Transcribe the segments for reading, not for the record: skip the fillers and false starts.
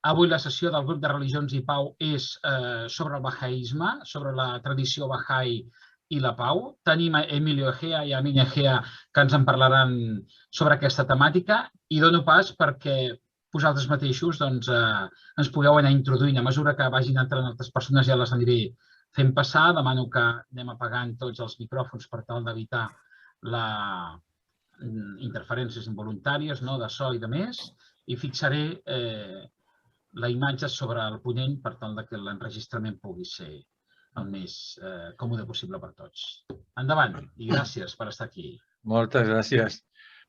Avui la sessió del grup de Religions i Pau és sobre el bahaisme, sobre la tradició bahai i la pau. Tenim a Emilio Egea i a Mina Egea que ens en parlaran sobre aquesta temàtica i dono pas perquè vosaltres mateixos ens pugueu anar introduint. A mesura que vagin entrant altres persones ja les aniré fent passar. Demano que anem apagant tots els micròfons per tal d'evitar les interferències involuntàries de so i de més, i fixaré la imatge sobre el ponent per tal que l'enregistrament pugui ser el més còmode possible per tots. Endavant i gràcies per estar aquí. Moltes gràcies.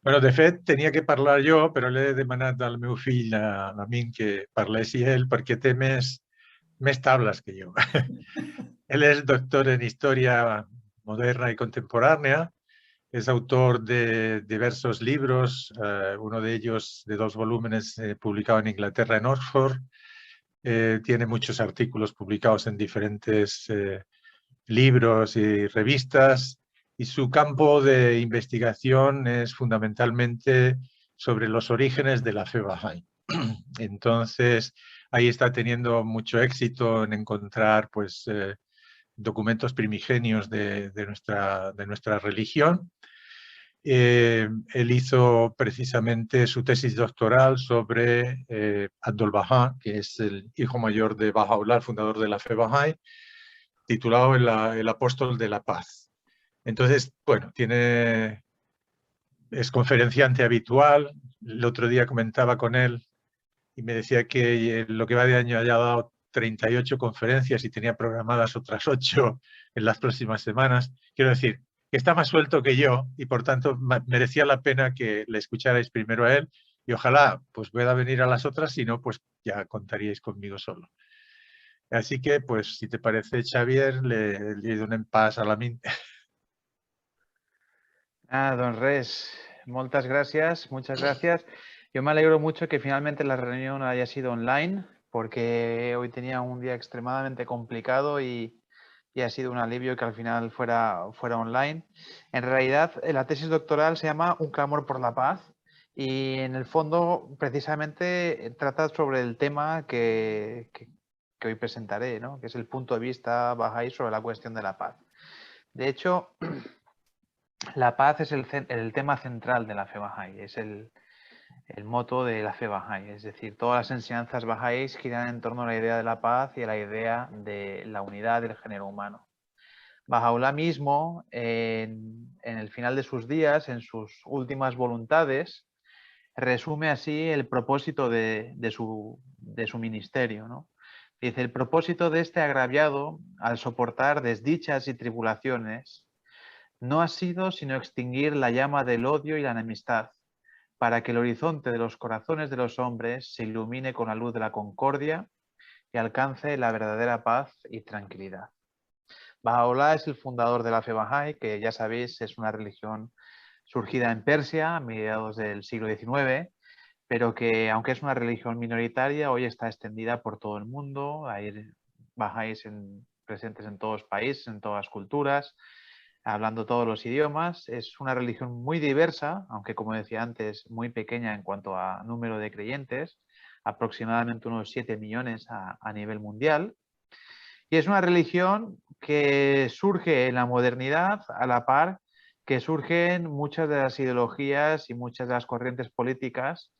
Bueno, de fet, tenia que parlar jo, però l'he demanat al meu fill, a l'Amin, que parlessi ell, perquè té més tables que jo. Él es doctor en Historia Moderna y Contemporánea, es autor de diversos libros, uno de ellos de 2 volúmenes publicado en Inglaterra, en Oxford. Tiene muchos artículos publicados en diferentes libros y revistas, y su campo de investigación es fundamentalmente sobre los orígenes de la fe Bahá'í. Entonces, ahí está teniendo mucho éxito en encontrar documentos primigenios de nuestra religión. Él hizo precisamente su tesis doctoral sobre Abdul Baha, que es el hijo mayor de Baha'u'lláh, el fundador de la fe Bahá'í, titulado El apóstol de la paz. Entonces, bueno, es conferenciante habitual. El otro día comentaba con él y me decía que lo que va de año haya dado 38 conferencias y tenía programadas otras 8 en las próximas semanas. Quiero decir, que está más suelto que yo y por tanto merecía la pena que le escucharais primero a él y ojalá pues pueda venir a las otras, si no, pues ya contaríais conmigo solo. Así que, pues, si te parece, Xavier, le donem pas a l'Amin. Don res, muchas gracias. Yo me alegro mucho que finalmente la reunión haya sido online, porque hoy tenía un día extremadamente complicado y ha sido un alivio que al final fuera online. En realidad, la tesis doctoral se llama Un clamor por la paz y en el fondo precisamente trata sobre el tema que hoy presentaré, ¿no? Que es el punto de vista Bahá'í sobre la cuestión de la paz. De hecho, la paz es el tema central de la fe Bahá'í, es el moto de la fe Bahá'í, es decir, todas las enseñanzas Bahá'ís giran en torno a la idea de la paz y a la idea de la unidad del género humano. Baha'u'lláh mismo, en el final de sus días, en sus últimas voluntades, resume así el propósito de su ministerio, ¿no? Dice, el propósito de este agraviado, al soportar desdichas y tribulaciones, no ha sido sino extinguir la llama del odio y la enemistad, para que el horizonte de los corazones de los hombres se ilumine con la luz de la concordia y alcance la verdadera paz y tranquilidad. Baha'u'lláh es el fundador de la fe Bahá'í, que ya sabéis es una religión surgida en Persia a mediados del siglo XIX, pero que aunque es una religión minoritaria, hoy está extendida por todo el mundo. Hay Bahá'ís presentes en todos los países, en todas las culturas, hablando todos los idiomas. Es una religión muy diversa, aunque como decía antes, muy pequeña en cuanto a número de creyentes, aproximadamente unos 7 millones a nivel mundial. Y es una religión que surge en la modernidad a la par que surgen muchas de las ideologías y muchas de las corrientes políticas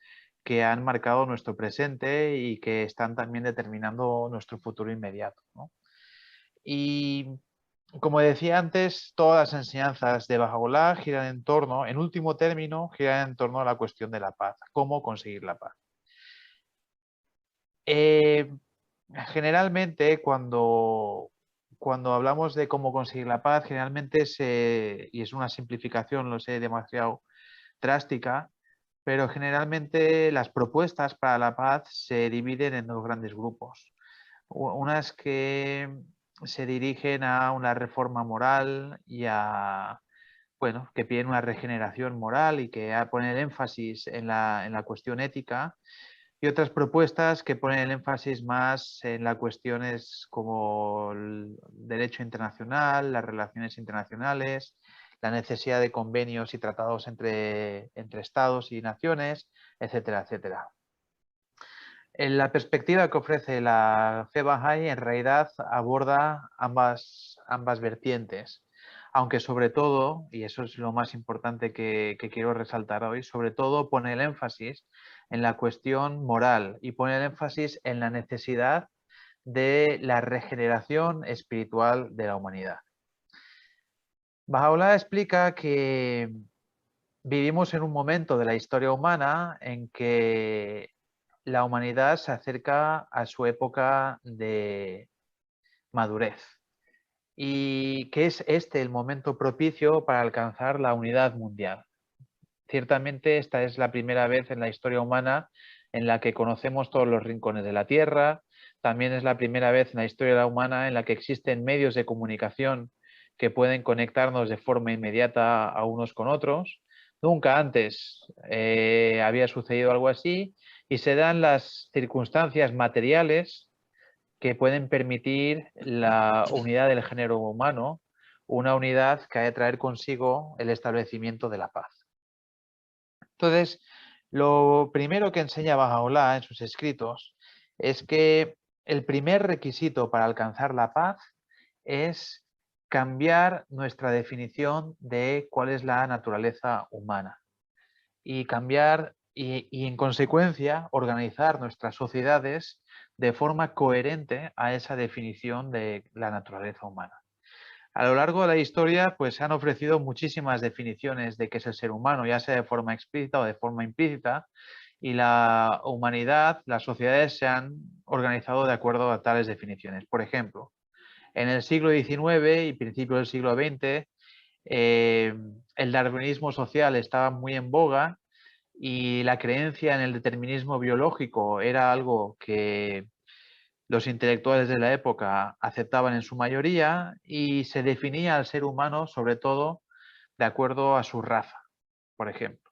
que han marcado nuestro presente y que están también determinando nuestro futuro inmediato, ¿no? Y como decía antes, todas las enseñanzas de Baha'u'lláh giran en torno, en último término, giran en torno a la cuestión de la paz, cómo conseguir la paz. Generalmente, cuando hablamos de cómo conseguir la paz, generalmente y es una simplificación, lo sé, demasiado drástica, pero generalmente las propuestas para la paz se dividen en 2 grandes grupos. Unas que se dirigen a una reforma moral y que piden una regeneración moral y que ponen el énfasis en la cuestión ética, y otras propuestas que ponen el énfasis más en las cuestiones como el derecho internacional, las relaciones internacionales, la necesidad de convenios y tratados entre estados y naciones, etcétera, etcétera. En la perspectiva que ofrece la fe Bahá'í en realidad aborda ambas vertientes, aunque sobre todo, y eso es lo más importante que quiero resaltar hoy, sobre todo pone el énfasis en la cuestión moral y pone el énfasis en la necesidad de la regeneración espiritual de la humanidad. Baha'u'lláh explica que vivimos en un momento de la historia humana en que la humanidad se acerca a su época de madurez y que es este el momento propicio para alcanzar la unidad mundial. Ciertamente esta es la primera vez en la historia humana en la que conocemos todos los rincones de la Tierra, también es la primera vez en la historia humana en la que existen medios de comunicación que pueden conectarnos de forma inmediata a unos con otros. Nunca antes había sucedido algo así y se dan las circunstancias materiales que pueden permitir la unidad del género humano, una unidad que ha de traer consigo el establecimiento de la paz. Entonces, lo primero que enseña Baha'u'lláh en sus escritos es que el primer requisito para alcanzar la paz es cambiar nuestra definición de cuál es la naturaleza humana y cambiar y en consecuencia organizar nuestras sociedades de forma coherente a esa definición de la naturaleza humana. A lo largo de la historia, pues se han ofrecido muchísimas definiciones de qué es el ser humano, ya sea de forma explícita o de forma implícita, y la humanidad, las sociedades se han organizado de acuerdo a tales definiciones. Por ejemplo, en el siglo XIX y principios del siglo XX, el darwinismo social estaba muy en boga y la creencia en el determinismo biológico era algo que los intelectuales de la época aceptaban en su mayoría y se definía al ser humano sobre todo de acuerdo a su raza, por ejemplo.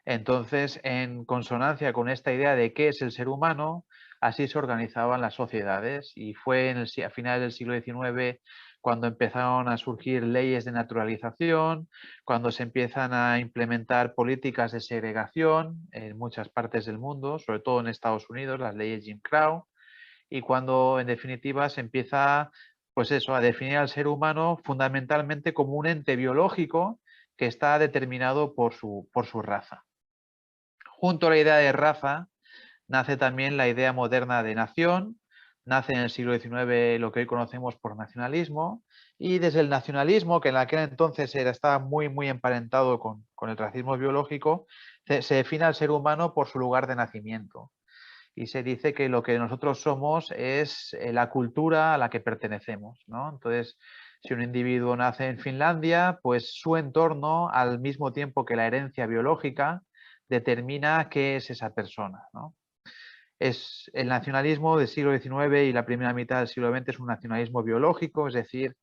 Entonces, en consonancia con esta idea de qué es el ser humano, así se organizaban las sociedades y fue a finales del siglo XIX cuando empezaron a surgir leyes de naturalización, cuando se empiezan a implementar políticas de segregación en muchas partes del mundo, sobre todo en Estados Unidos, las leyes Jim Crow, y cuando en definitiva se empieza pues eso, a definir al ser humano fundamentalmente como un ente biológico que está determinado por su raza. Junto a la idea de raza nace también la idea moderna de nación, nace en el siglo XIX lo que hoy conocemos por nacionalismo, y desde el nacionalismo, que en aquel entonces estaba muy emparentado con el racismo biológico, se define al ser humano por su lugar de nacimiento. Y se dice que lo que nosotros somos es la cultura a la que pertenecemos, ¿no? Entonces, si un individuo nace en Finlandia, pues su entorno, al mismo tiempo que la herencia biológica, determina qué es esa persona, ¿no? Es el nacionalismo del siglo XIX y la primera mitad del siglo XX es un nacionalismo biológico, es decir,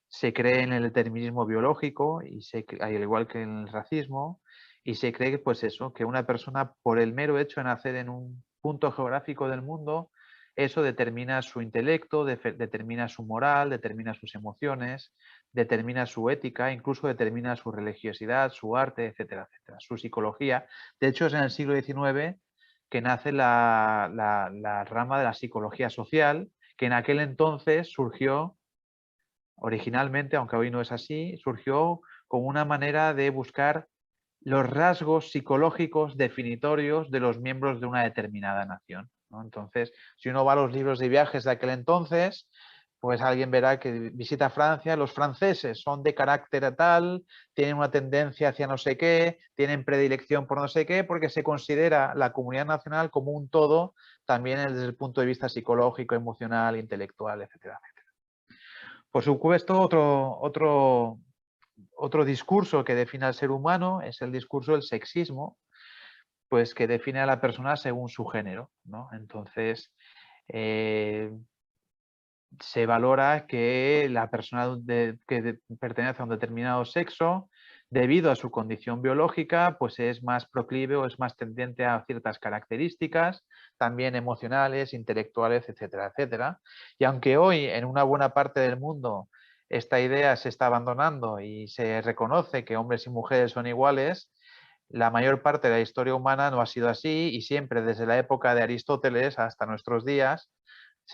se cree en el determinismo biológico, y al igual que en el racismo, y se cree pues eso, que una persona por el mero hecho de nacer en un punto geográfico del mundo, eso determina su intelecto, determina su moral, determina sus emociones, determina su ética, incluso determina su religiosidad, su arte, etcétera, etcétera, su psicología. De hecho, es en el siglo XIX que nace la rama de la psicología social, que en aquel entonces surgió originalmente, aunque hoy no es así, surgió como una manera de buscar los rasgos psicológicos definitorios de los miembros de una determinada nación, ¿no? Entonces, si uno va a los libros de viajes de aquel entonces, pues alguien verá que visita Francia, los franceses son de carácter tal, tienen una tendencia hacia no sé qué, tienen predilección por no sé qué, porque se considera la comunidad nacional como un todo, también desde el punto de vista psicológico, emocional, intelectual, etcétera, etcétera. Por supuesto, otro discurso que define al ser humano es el discurso del sexismo, pues que define a la persona según su género, ¿no? Entonces, se valora que la persona que pertenece a un determinado sexo, debido a su condición biológica, pues es más proclive o es más tendente a ciertas características, también emocionales, intelectuales, etcétera, etcétera. Y aunque hoy en una buena parte del mundo esta idea se está abandonando y se reconoce que hombres y mujeres son iguales, la mayor parte de la historia humana no ha sido así y siempre desde la época de Aristóteles hasta nuestros días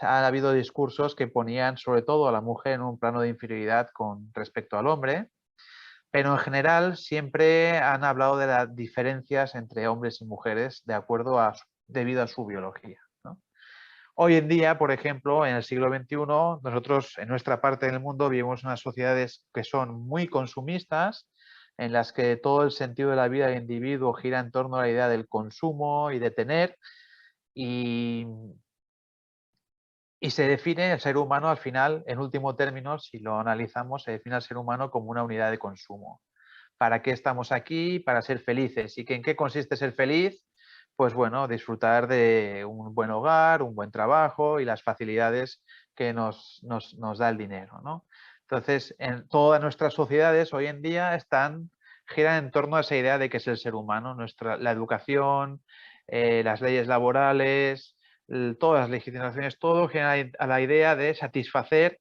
ha habido discursos que ponían sobre todo a la mujer en un plano de inferioridad con respecto al hombre, pero en general siempre han hablado de las diferencias entre hombres y mujeres debido a su biología, ¿no? Hoy en día, por ejemplo, en el siglo XXI, nosotros en nuestra parte del mundo vivimos unas sociedades que son muy consumistas, en las que todo el sentido de la vida del individuo gira en torno a la idea del consumo y de tener, y se define el ser humano al final, en último término, si lo analizamos, se define al ser humano como una unidad de consumo. ¿Para qué estamos aquí? Para ser felices. ¿Y en qué consiste ser feliz? Pues bueno, disfrutar de un buen hogar, un buen trabajo y las facilidades que nos da el dinero, ¿no? Entonces, en todas nuestras sociedades hoy en día giran en torno a esa idea de qué es el ser humano, la educación, las leyes laborales, todas las legislaciones, todo gira a la idea de satisfacer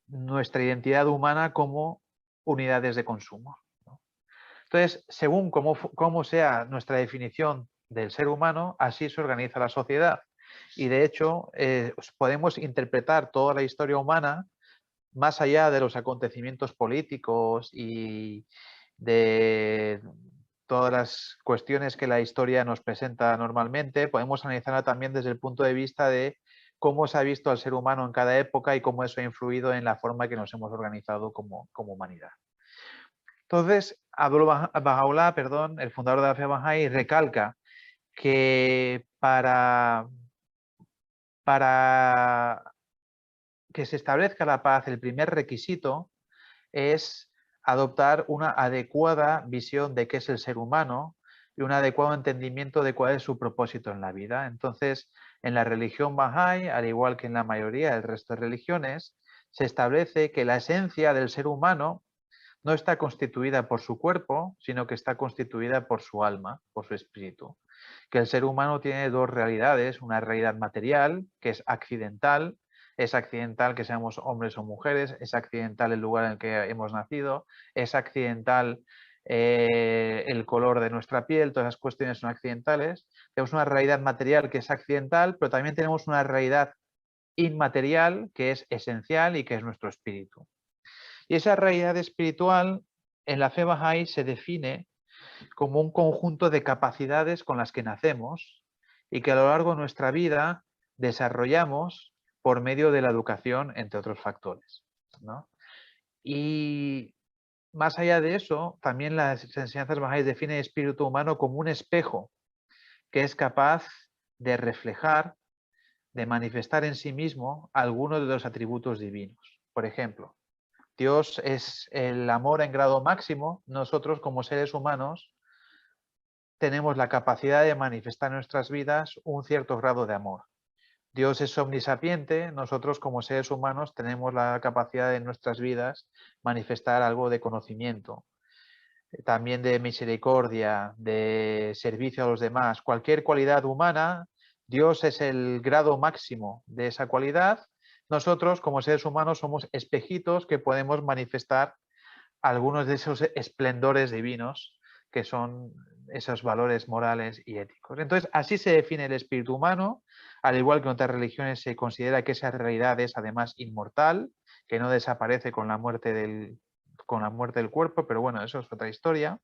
nuestra identidad humana como unidades de consumo, ¿no? Entonces, según cómo sea nuestra definición del ser humano, así se organiza la sociedad. Y de hecho, podemos interpretar toda la historia humana más allá de los acontecimientos políticos y de todas las cuestiones que la historia nos presenta normalmente, podemos analizarla también desde el punto de vista de cómo se ha visto al ser humano en cada época y cómo eso ha influido en la forma que nos hemos organizado como humanidad. Entonces, Baha'u'lláh, el fundador de la fe Bahá'í, recalca que para que se establezca la paz, el primer requisito es adoptar una adecuada visión de qué es el ser humano y un adecuado entendimiento de cuál es su propósito en la vida. Entonces, en la religión Bahá'í, al igual que en la mayoría del resto de religiones, se establece que la esencia del ser humano no está constituida por su cuerpo, sino que está constituida por su alma, por su espíritu. Que el ser humano tiene dos realidades, una realidad material, que es accidental que seamos hombres o mujeres, es accidental el lugar en el que hemos nacido, es accidental el color de nuestra piel, todas esas cuestiones son accidentales. Tenemos una realidad material que es accidental, pero también tenemos una realidad inmaterial que es esencial y que es nuestro espíritu. Y esa realidad espiritual en la fe Bahá'í se define como un conjunto de capacidades con las que nacemos y que a lo largo de nuestra vida desarrollamos por medio de la educación, entre otros factores, ¿no? Y más allá de eso, también las enseñanzas Bahá'í definen el espíritu humano como un espejo que es capaz de reflejar, de manifestar en sí mismo algunos de los atributos divinos. Por ejemplo, Dios es el amor en grado máximo. Nosotros, como seres humanos, tenemos la capacidad de manifestar en nuestras vidas un cierto grado de amor. Dios es omnisapiente. Nosotros, como seres humanos, tenemos la capacidad de en nuestras vidas manifestar algo de conocimiento, también de misericordia, de servicio a los demás. Cualquier cualidad humana, Dios es el grado máximo de esa cualidad. Nosotros, como seres humanos, somos espejitos que podemos manifestar algunos de esos esplendores divinos que son esos valores morales y éticos. Entonces, así se define el espíritu humano. Al igual que en otras religiones se considera que esa realidad es además inmortal, que no desaparece con la muerte del cuerpo, pero bueno, eso es otra historia.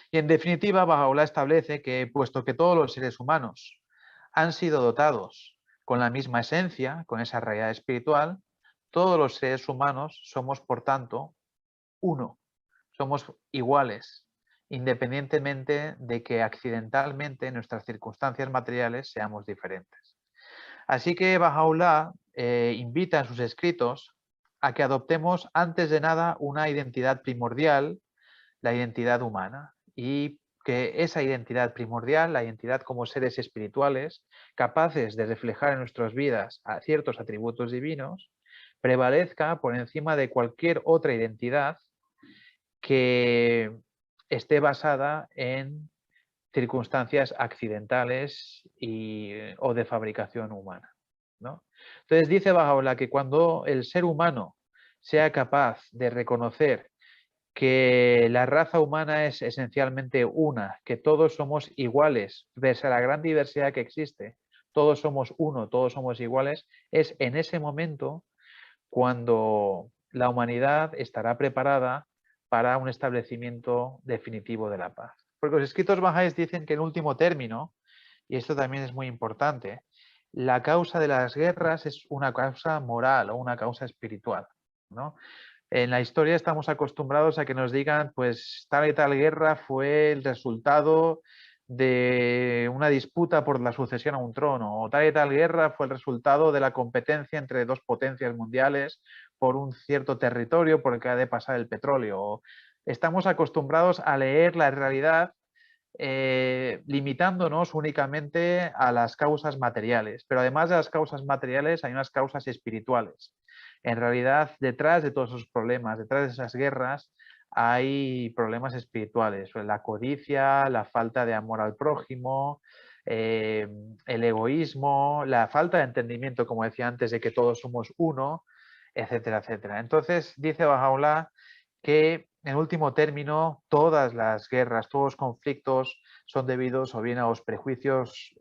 Y en definitiva, Baha'u'lláh establece que, puesto que todos los seres humanos han sido dotados con la misma esencia, con esa realidad espiritual, todos los seres humanos somos, por tanto, uno, somos iguales, independientemente de que accidentalmente en nuestras circunstancias materiales seamos diferentes. Así que Baha'u'lláh invita en sus escritos a que adoptemos antes de nada una identidad primordial, la identidad humana, y que esa identidad primordial, la identidad como seres espirituales, capaces de reflejar en nuestras vidas a ciertos atributos divinos, prevalezca por encima de cualquier otra identidad que esté basada en circunstancias accidentales o de fabricación humana, ¿no? Entonces dice Baha'u'lláh que cuando el ser humano sea capaz de reconocer que la raza humana es esencialmente una, que todos somos iguales, pese a la gran diversidad que existe, todos somos uno, todos somos iguales, es en ese momento cuando la humanidad estará preparada para un establecimiento definitivo de la paz. Porque los escritos bahá'ís dicen que en último término, y esto también es muy importante, la causa de las guerras es una causa moral o una causa espiritual, ¿no? En la historia estamos acostumbrados a que nos digan, pues tal y tal guerra fue el resultado de una disputa por la sucesión a un trono, o tal y tal guerra fue el resultado de la competencia entre dos potencias mundiales por un cierto territorio por el que ha de pasar el petróleo. Estamos acostumbrados a leer la realidad limitándonos únicamente a las causas materiales, pero además de las causas materiales hay unas causas espirituales. En realidad, detrás de todos esos problemas, detrás de esas guerras, hay problemas espirituales, la codicia, la falta de amor al prójimo, el egoísmo, la falta de entendimiento, como decía antes, de que todos somos uno, etcétera, etcétera. Entonces, dice Bahá'u'lláh que en último término todas las guerras, todos los conflictos son debidos o bien a los prejuicios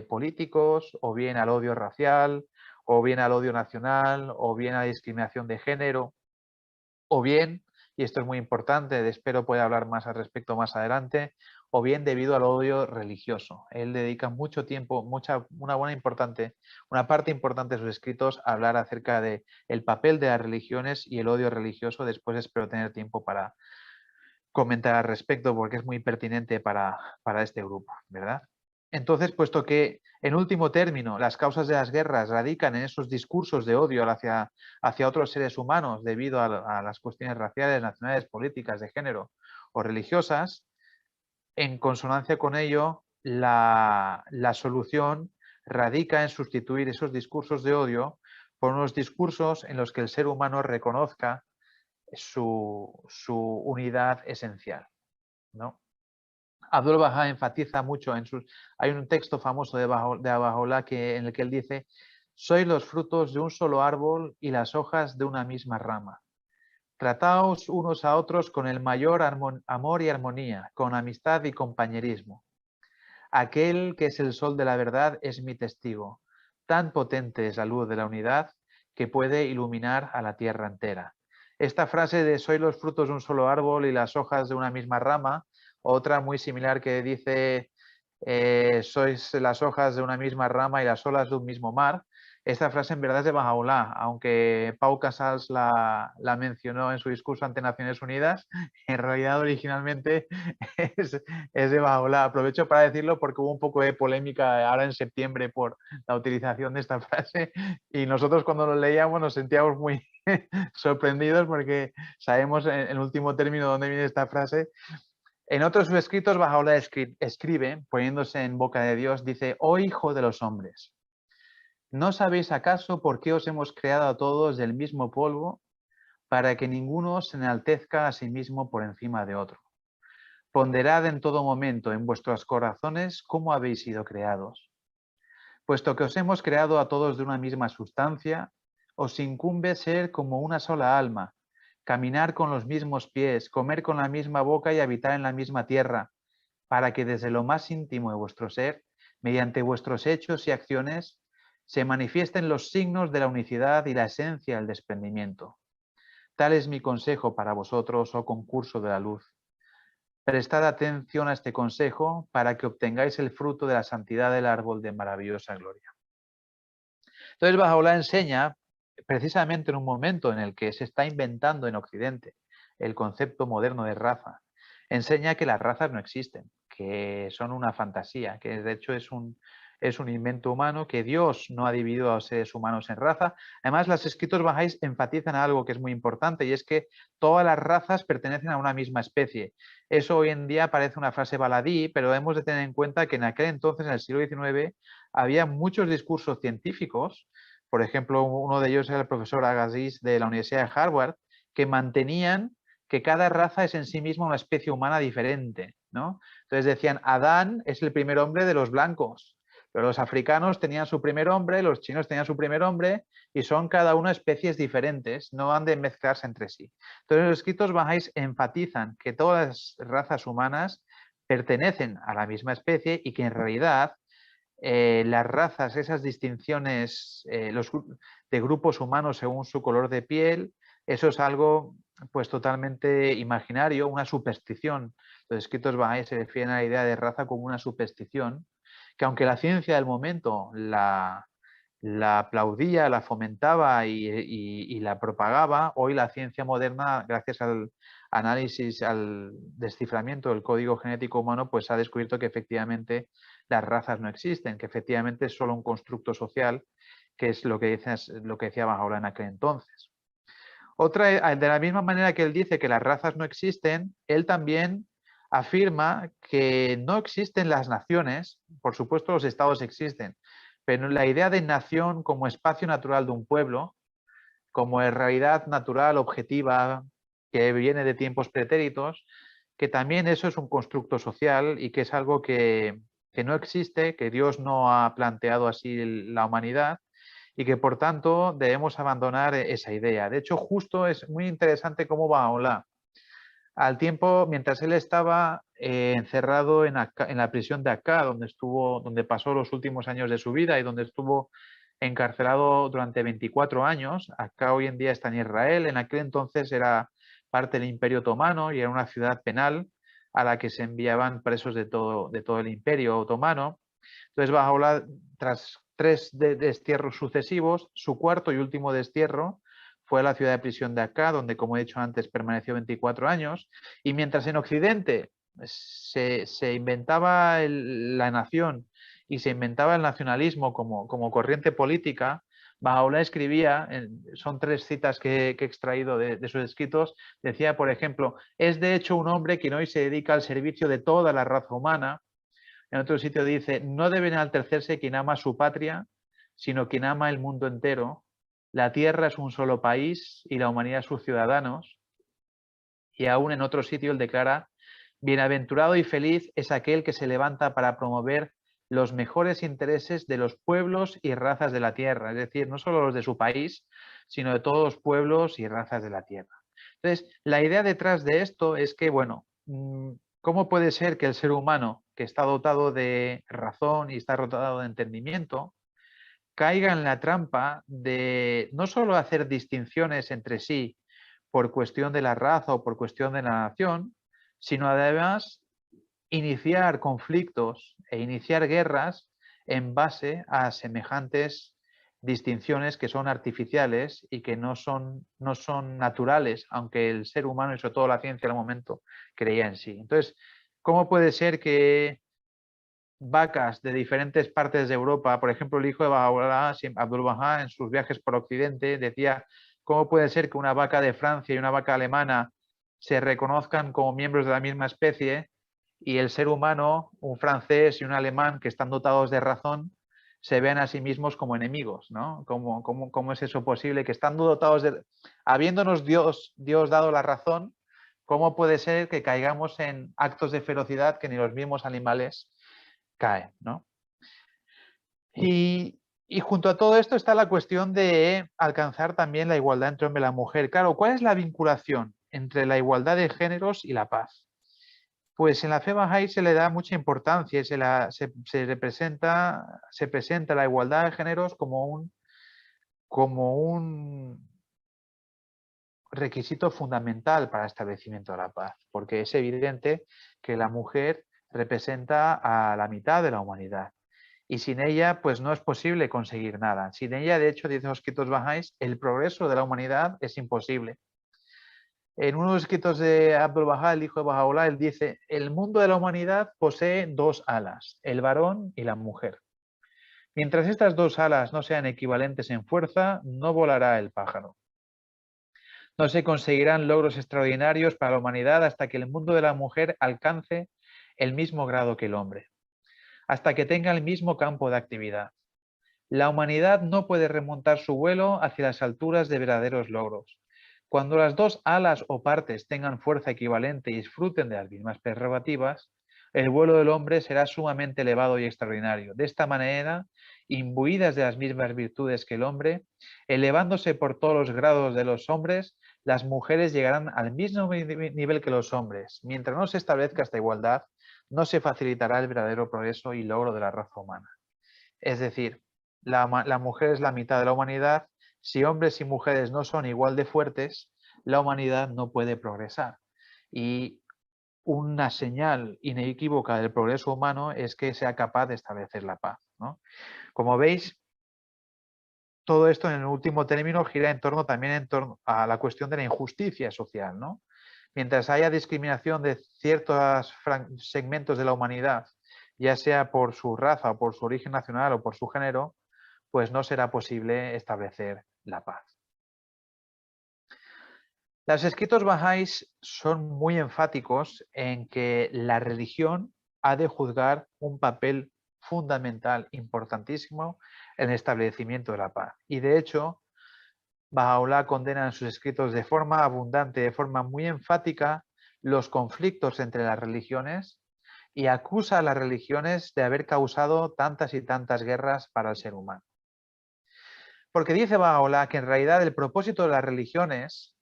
políticos, o bien al odio racial, o bien al odio nacional, o bien a la discriminación de género, o bien, y esto es muy importante, espero poder hablar más al respecto más adelante, o bien debido al odio religioso. Él dedica mucho tiempo, una parte importante de sus escritos a hablar acerca de el papel de las religiones y el odio religioso. Después espero tener tiempo para comentar al respecto porque es muy pertinente para este grupo, ¿verdad? Entonces, puesto que en último término las causas de las guerras radican en esos discursos de odio hacia otros seres humanos debido a las cuestiones raciales, nacionales, políticas, de género o religiosas, en consonancia con ello, la solución radica en sustituir esos discursos de odio por unos discursos en los que el ser humano reconozca su unidad esencial, ¿no? Abdul Bahá enfatiza mucho hay un texto famoso de Bahá'u'lláh en el que él dice: sois los frutos de un solo árbol y las hojas de una misma rama. Trataos unos a otros con el mayor amor y armonía, con amistad y compañerismo. Aquel que es el sol de la verdad es mi testigo. Tan potente es la luz de la unidad que puede iluminar a la tierra entera. Esta frase de sois los frutos de un solo árbol y las hojas de una misma rama, otra muy similar que dice sois las hojas de una misma rama y las olas de un mismo mar. Esta frase en verdad es de Bahá'u'lláh, aunque Pau Casals la mencionó en su discurso ante Naciones Unidas, en realidad originalmente es de Bahá'u'lláh. Aprovecho para decirlo porque hubo un poco de polémica ahora en septiembre por la utilización de esta frase y nosotros cuando lo leíamos nos sentíamos muy sorprendidos porque sabemos en último término dónde viene esta frase. En otros de sus escritos, Bahá'u'lláh escribe, poniéndose en boca de Dios, dice: oh hijo de los hombres, ¿no sabéis acaso por qué os hemos creado a todos del mismo polvo, para que ninguno se enaltezca a sí mismo por encima de otro? Ponderad en todo momento en vuestros corazones cómo habéis sido creados. Puesto que os hemos creado a todos de una misma sustancia, os incumbe ser como una sola alma, caminar con los mismos pies, comer con la misma boca y habitar en la misma tierra, para que desde lo más íntimo de vuestro ser, mediante vuestros hechos y acciones, se manifiesten los signos de la unicidad y la esencia del desprendimiento. Tal es mi consejo para vosotros, oh concurso de la luz. Prestad atención a este consejo para que obtengáis el fruto de la santidad del árbol de maravillosa gloria. Entonces, Bahá'u'lláh enseña, precisamente en un momento en el que se está inventando en Occidente el concepto moderno de raza, enseña que las razas no existen, que son una fantasía, que de hecho es un invento humano, que Dios no ha dividido a los seres humanos en raza. Además, los escritos bahá'ís enfatizan algo que es muy importante y es que todas las razas pertenecen a una misma especie. Eso hoy en día parece una frase baladí, pero hemos de tener en cuenta que en aquel entonces, en el siglo XIX, había muchos discursos científicos. Por ejemplo, uno de ellos era el profesor Agassiz de la Universidad de Harvard, que mantenían que cada raza es en sí misma una especie humana diferente, ¿no? Entonces decían, Adán es el primer hombre de los blancos, Pero los africanos tenían su primer hombre, los chinos tenían su primer hombre y son cada uno especies diferentes, no han de mezclarse entre sí. Entonces los escritos bahá'ís enfatizan que todas las razas humanas pertenecen a la misma especie y que en realidad las razas, esas distinciones de grupos humanos según su color de piel, eso es algo pues totalmente imaginario, una superstición. Los escritos bahá'ís se refieren a la idea de raza como una superstición, que aunque la ciencia del momento la aplaudía, la fomentaba y la propagaba, hoy la ciencia moderna, gracias al análisis, al desciframiento del código genético humano, pues ha descubierto que efectivamente las razas no existen, que efectivamente es solo un constructo social, que es lo que decía Baha'u'lláh en aquel entonces. De la misma manera que él dice que las razas no existen, él también afirma que no existen las naciones, por supuesto los estados existen, pero la idea de nación como espacio natural de un pueblo, como realidad natural, objetiva, que viene de tiempos pretéritos, que también eso es un constructo social y que es algo que no existe, que Dios no ha planteado así la humanidad y que por tanto debemos abandonar esa idea. De hecho, justo es muy interesante cómo Baha'u'lláh, al tiempo, mientras él estaba encerrado en la prisión de Akka, donde pasó los últimos años de su vida y donde estuvo encarcelado durante 24 años. Akka hoy en día está en Israel, en aquel entonces era parte del Imperio Otomano y era una ciudad penal a la que se enviaban presos de todo el Imperio Otomano. Entonces Baha'u'lláh, tras 3 destierros sucesivos, su cuarto y último destierro fue a la ciudad de prisión de Akka, donde, como he dicho antes, permaneció 24 años. Y mientras en Occidente se inventaba la nación y se inventaba el nacionalismo como corriente política, Baha'u'lláh escribía, son 3 citas que he extraído de sus escritos, decía, por ejemplo, es de hecho un hombre quien hoy se dedica al servicio de toda la raza humana. En otro sitio dice, no debe enaltecerse quien ama su patria, sino quien ama el mundo entero. La tierra es un solo país y la humanidad sus ciudadanos. Y aún en otro sitio él declara, bienaventurado y feliz es aquel que se levanta para promover los mejores intereses de los pueblos y razas de la tierra. Es decir, no solo los de su país, sino de todos los pueblos y razas de la tierra. Entonces, la idea detrás de esto es que, bueno, ¿cómo puede ser que el ser humano, que está dotado de razón y está dotado de entendimiento, caiga en la trampa de no solo hacer distinciones entre sí por cuestión de la raza o por cuestión de la nación, sino además iniciar conflictos e iniciar guerras en base a semejantes distinciones que son artificiales y que no son naturales, aunque el ser humano y sobre todo la ciencia al momento creía en sí. Entonces, ¿cómo puede ser que vacas de diferentes partes de Europa, por ejemplo, el hijo de Baha'u'lláh, Abdul Bahá, en sus viajes por Occidente, decía, ¿cómo puede ser que una vaca de Francia y una vaca alemana se reconozcan como miembros de la misma especie y el ser humano, un francés y un alemán que están dotados de razón, se vean a sí mismos como enemigos, ¿no? ¿Cómo es eso posible? Que estando dotados de... Habiéndonos Dios dado la razón, ¿cómo puede ser que caigamos en actos de ferocidad que ni los mismos animales caen, ¿no? Y junto a todo esto está la cuestión de alcanzar también la igualdad entre hombre y la mujer. Claro, ¿cuál es la vinculación entre la igualdad de géneros y la paz? Pues en la fe Bahá'í se le da mucha importancia y se presenta la igualdad de géneros como un requisito fundamental para el establecimiento de la paz, porque es evidente que la mujer representa a la mitad de la humanidad y sin ella pues no es posible conseguir nada. Sin ella, de hecho, dicen los escritos bahá'ís, el progreso de la humanidad es imposible. En uno de los escritos de Abdul Bahá, el hijo de Baha'u'lláh, él dice, el mundo de la humanidad posee 2 alas, el varón y la mujer. Mientras estas 2 alas no sean equivalentes en fuerza, no volará el pájaro. No se conseguirán logros extraordinarios para la humanidad hasta que el mundo de la mujer alcance el mismo grado que el hombre, hasta que tenga el mismo campo de actividad. La humanidad no puede remontar su vuelo hacia las alturas de verdaderos logros. Cuando las 2 alas o partes tengan fuerza equivalente y disfruten de las mismas prerrogativas, el vuelo del hombre será sumamente elevado y extraordinario. De esta manera, imbuidas de las mismas virtudes que el hombre, elevándose por todos los grados de los hombres, las mujeres llegarán al mismo nivel que los hombres. Mientras no se establezca esta igualdad, no se facilitará el verdadero progreso y logro de la raza humana. Es decir, la mujer es la mitad de la humanidad. Si hombres y mujeres no son igual de fuertes, la humanidad no puede progresar. Y una señal inequívoca del progreso humano es que sea capaz de establecer la paz, ¿no? Como veis, todo esto en el último término gira también en torno a la cuestión de la injusticia social, ¿no? Mientras haya discriminación de ciertos segmentos de la humanidad, ya sea por su raza, o por su origen nacional o por su género, pues no será posible establecer la paz. Los escritos bahá'ís son muy enfáticos en que la religión ha de juzgar un papel fundamental, importantísimo, en el establecimiento de la paz. Y de hecho, Baha'u'lláh condena en sus escritos de forma abundante, de forma muy enfática, los conflictos entre las religiones y acusa a las religiones de haber causado tantas y tantas guerras para el ser humano. Porque dice Baha'u'lláh que en realidad el propósito de las religiones,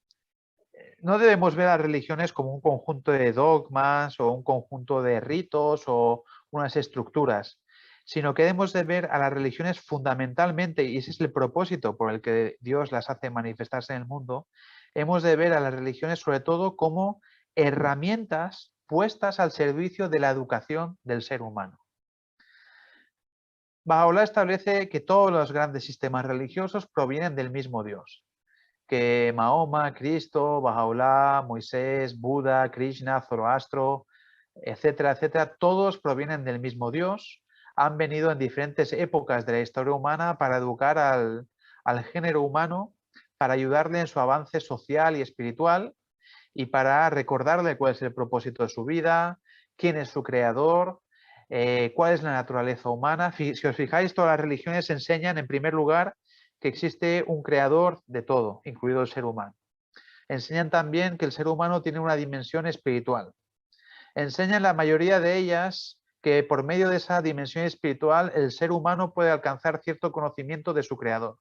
no debemos ver a las religiones como un conjunto de dogmas o un conjunto de ritos o unas estructuras, sino que debemos de ver a las religiones fundamentalmente, y ese es el propósito por el que Dios las hace manifestarse en el mundo, hemos de ver a las religiones sobre todo como herramientas puestas al servicio de la educación del ser humano. Baha'u'lláh establece que todos los grandes sistemas religiosos provienen del mismo Dios, que Mahoma, Cristo, Baha'u'lláh, Moisés, Buda, Krishna, Zoroastro, etcétera, etcétera, todos provienen del mismo Dios, han venido en diferentes épocas de la historia humana para educar al género humano, para ayudarle en su avance social y espiritual y para recordarle cuál es el propósito de su vida, quién es su creador, cuál es la naturaleza humana. Si os fijáis, todas las religiones enseñan en primer lugar que existe un creador de todo, incluido el ser humano. Enseñan también que el ser humano tiene una dimensión espiritual. Enseñan la mayoría de ellas que por medio de esa dimensión espiritual el ser humano puede alcanzar cierto conocimiento de su creador.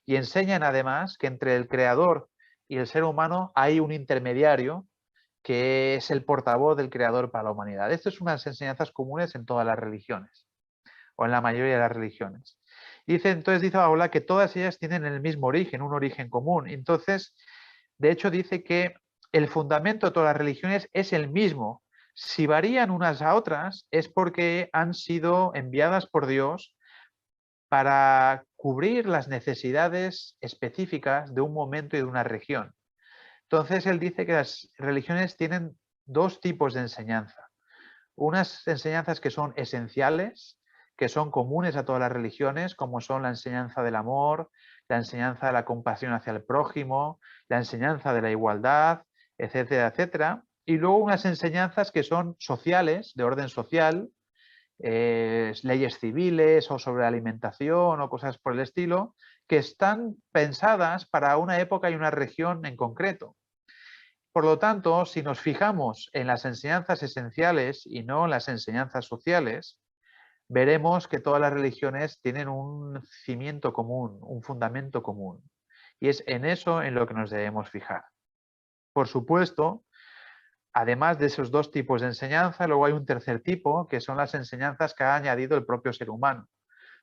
Y enseñan además que entre el creador y el ser humano hay un intermediario que es el portavoz del creador para la humanidad. Estas son unas enseñanzas comunes en todas las religiones, o en la mayoría de las religiones. Entonces dice Baha'u'lláh que todas ellas tienen el mismo origen, un origen común. Entonces, de hecho, dice que el fundamento de todas las religiones es el mismo. Si varían unas a otras es porque han sido enviadas por Dios para cubrir las necesidades específicas de un momento y de una región. Entonces, él dice que las religiones tienen dos tipos de enseñanza. Unas enseñanzas que son esenciales, que son comunes a todas las religiones, como son la enseñanza del amor, la enseñanza de la compasión hacia el prójimo, la enseñanza de la igualdad, etcétera, etcétera. Y luego unas enseñanzas que son sociales, de orden social, leyes civiles o sobre alimentación o cosas por el estilo, que están pensadas para una época y una región en concreto. Por lo tanto, si nos fijamos en las enseñanzas esenciales y no en las enseñanzas sociales, veremos que todas las religiones tienen un cimiento común, un fundamento común. Y es en eso en lo que nos debemos fijar. Por supuesto, además de esos dos tipos de enseñanza, luego hay un tercer tipo, que son las enseñanzas que ha añadido el propio ser humano,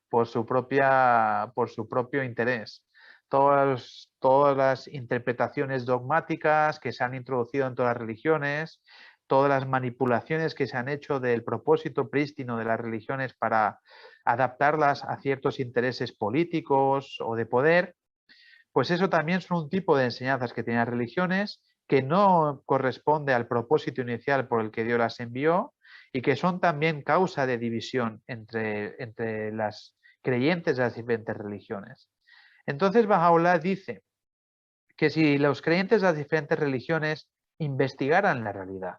por su propio interés. Todas las interpretaciones dogmáticas que se han introducido en todas las religiones, todas las manipulaciones que se han hecho del propósito prístino de las religiones para adaptarlas a ciertos intereses políticos o de poder, pues eso también son un tipo de enseñanzas que tienen las religiones que no corresponde al propósito inicial por el que Dios las envió y que son también causa de división entre las creyentes de las diferentes religiones. Entonces Baha'u'lláh dice que si los creyentes de las diferentes religiones investigaran la realidad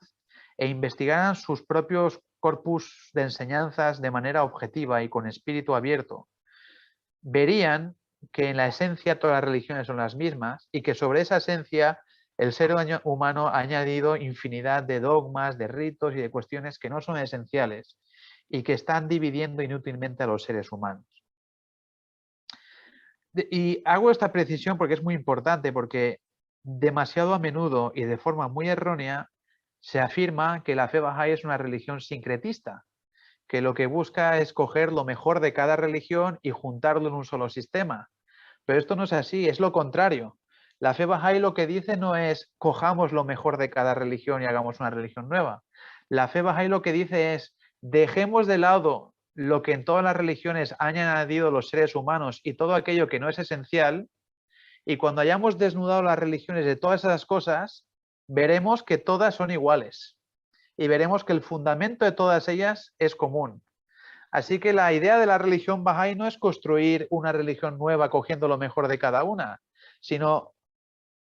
e investigaran sus propios corpus de enseñanzas de manera objetiva y con espíritu abierto, verían que en la esencia todas las religiones son las mismas y que sobre esa esencia El ser humano ha añadido infinidad de dogmas, de ritos y de cuestiones que no son esenciales y que están dividiendo inútilmente a los seres humanos. Y hago esta precisión porque es muy importante, porque demasiado a menudo y de forma muy errónea se afirma que la fe Bahá'í es una religión sincretista, que lo que busca es coger lo mejor de cada religión y juntarlo en un solo sistema. Pero esto no es así, es lo contrario. La fe Bahá'í lo que dice no es cojamos lo mejor de cada religión y hagamos una religión nueva. La fe Bahá'í lo que dice es dejemos de lado lo que en todas las religiones han añadido los seres humanos y todo aquello que no es esencial, y cuando hayamos desnudado las religiones de todas esas cosas, veremos que todas son iguales y veremos que el fundamento de todas ellas es común. Así que la idea de la religión Bahá'í no es construir una religión nueva cogiendo lo mejor de cada una, sino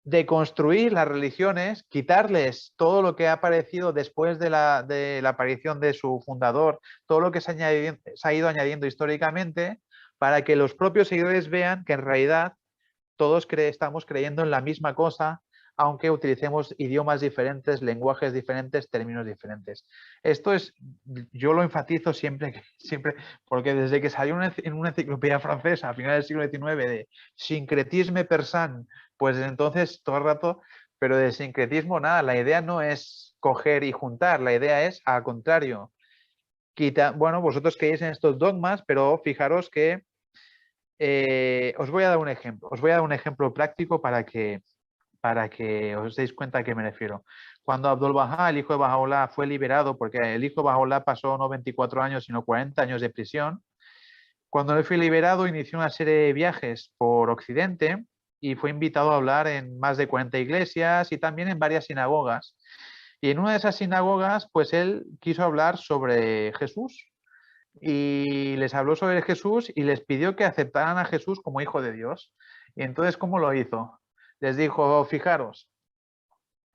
de construir las religiones, quitarles todo lo que ha aparecido después de la aparición de su fundador, todo lo que se ha ido añadiendo históricamente, para que los propios seguidores vean que en realidad todos estamos creyendo en la misma cosa, aunque utilicemos idiomas diferentes, lenguajes diferentes, términos diferentes. Esto es, yo lo enfatizo siempre, porque desde que salió en una enciclopedia francesa a finales del siglo XIX de sincretisme persan, pues desde entonces todo el rato, pero de sincretismo nada, la idea no es coger y juntar, la idea es al contrario. Bueno, vosotros creéis en estos dogmas, pero fijaros que os voy a dar un ejemplo. Os voy a dar un ejemplo práctico para que os deis cuenta a qué me refiero. Cuando Abdul-Bahá, el hijo de Bahá'u'lláh, fue liberado, porque el hijo de Bahá'u'lláh pasó no 24 años, sino 40 años de prisión, cuando él fue liberado inició una serie de viajes por Occidente y fue invitado a hablar en más de 40 iglesias y también en varias sinagogas. Y en una de esas sinagogas, pues él quiso hablar sobre Jesús, y les habló sobre Jesús y les pidió que aceptaran a Jesús como hijo de Dios. Y entonces, ¿cómo lo hizo? Les dijo, fijaros,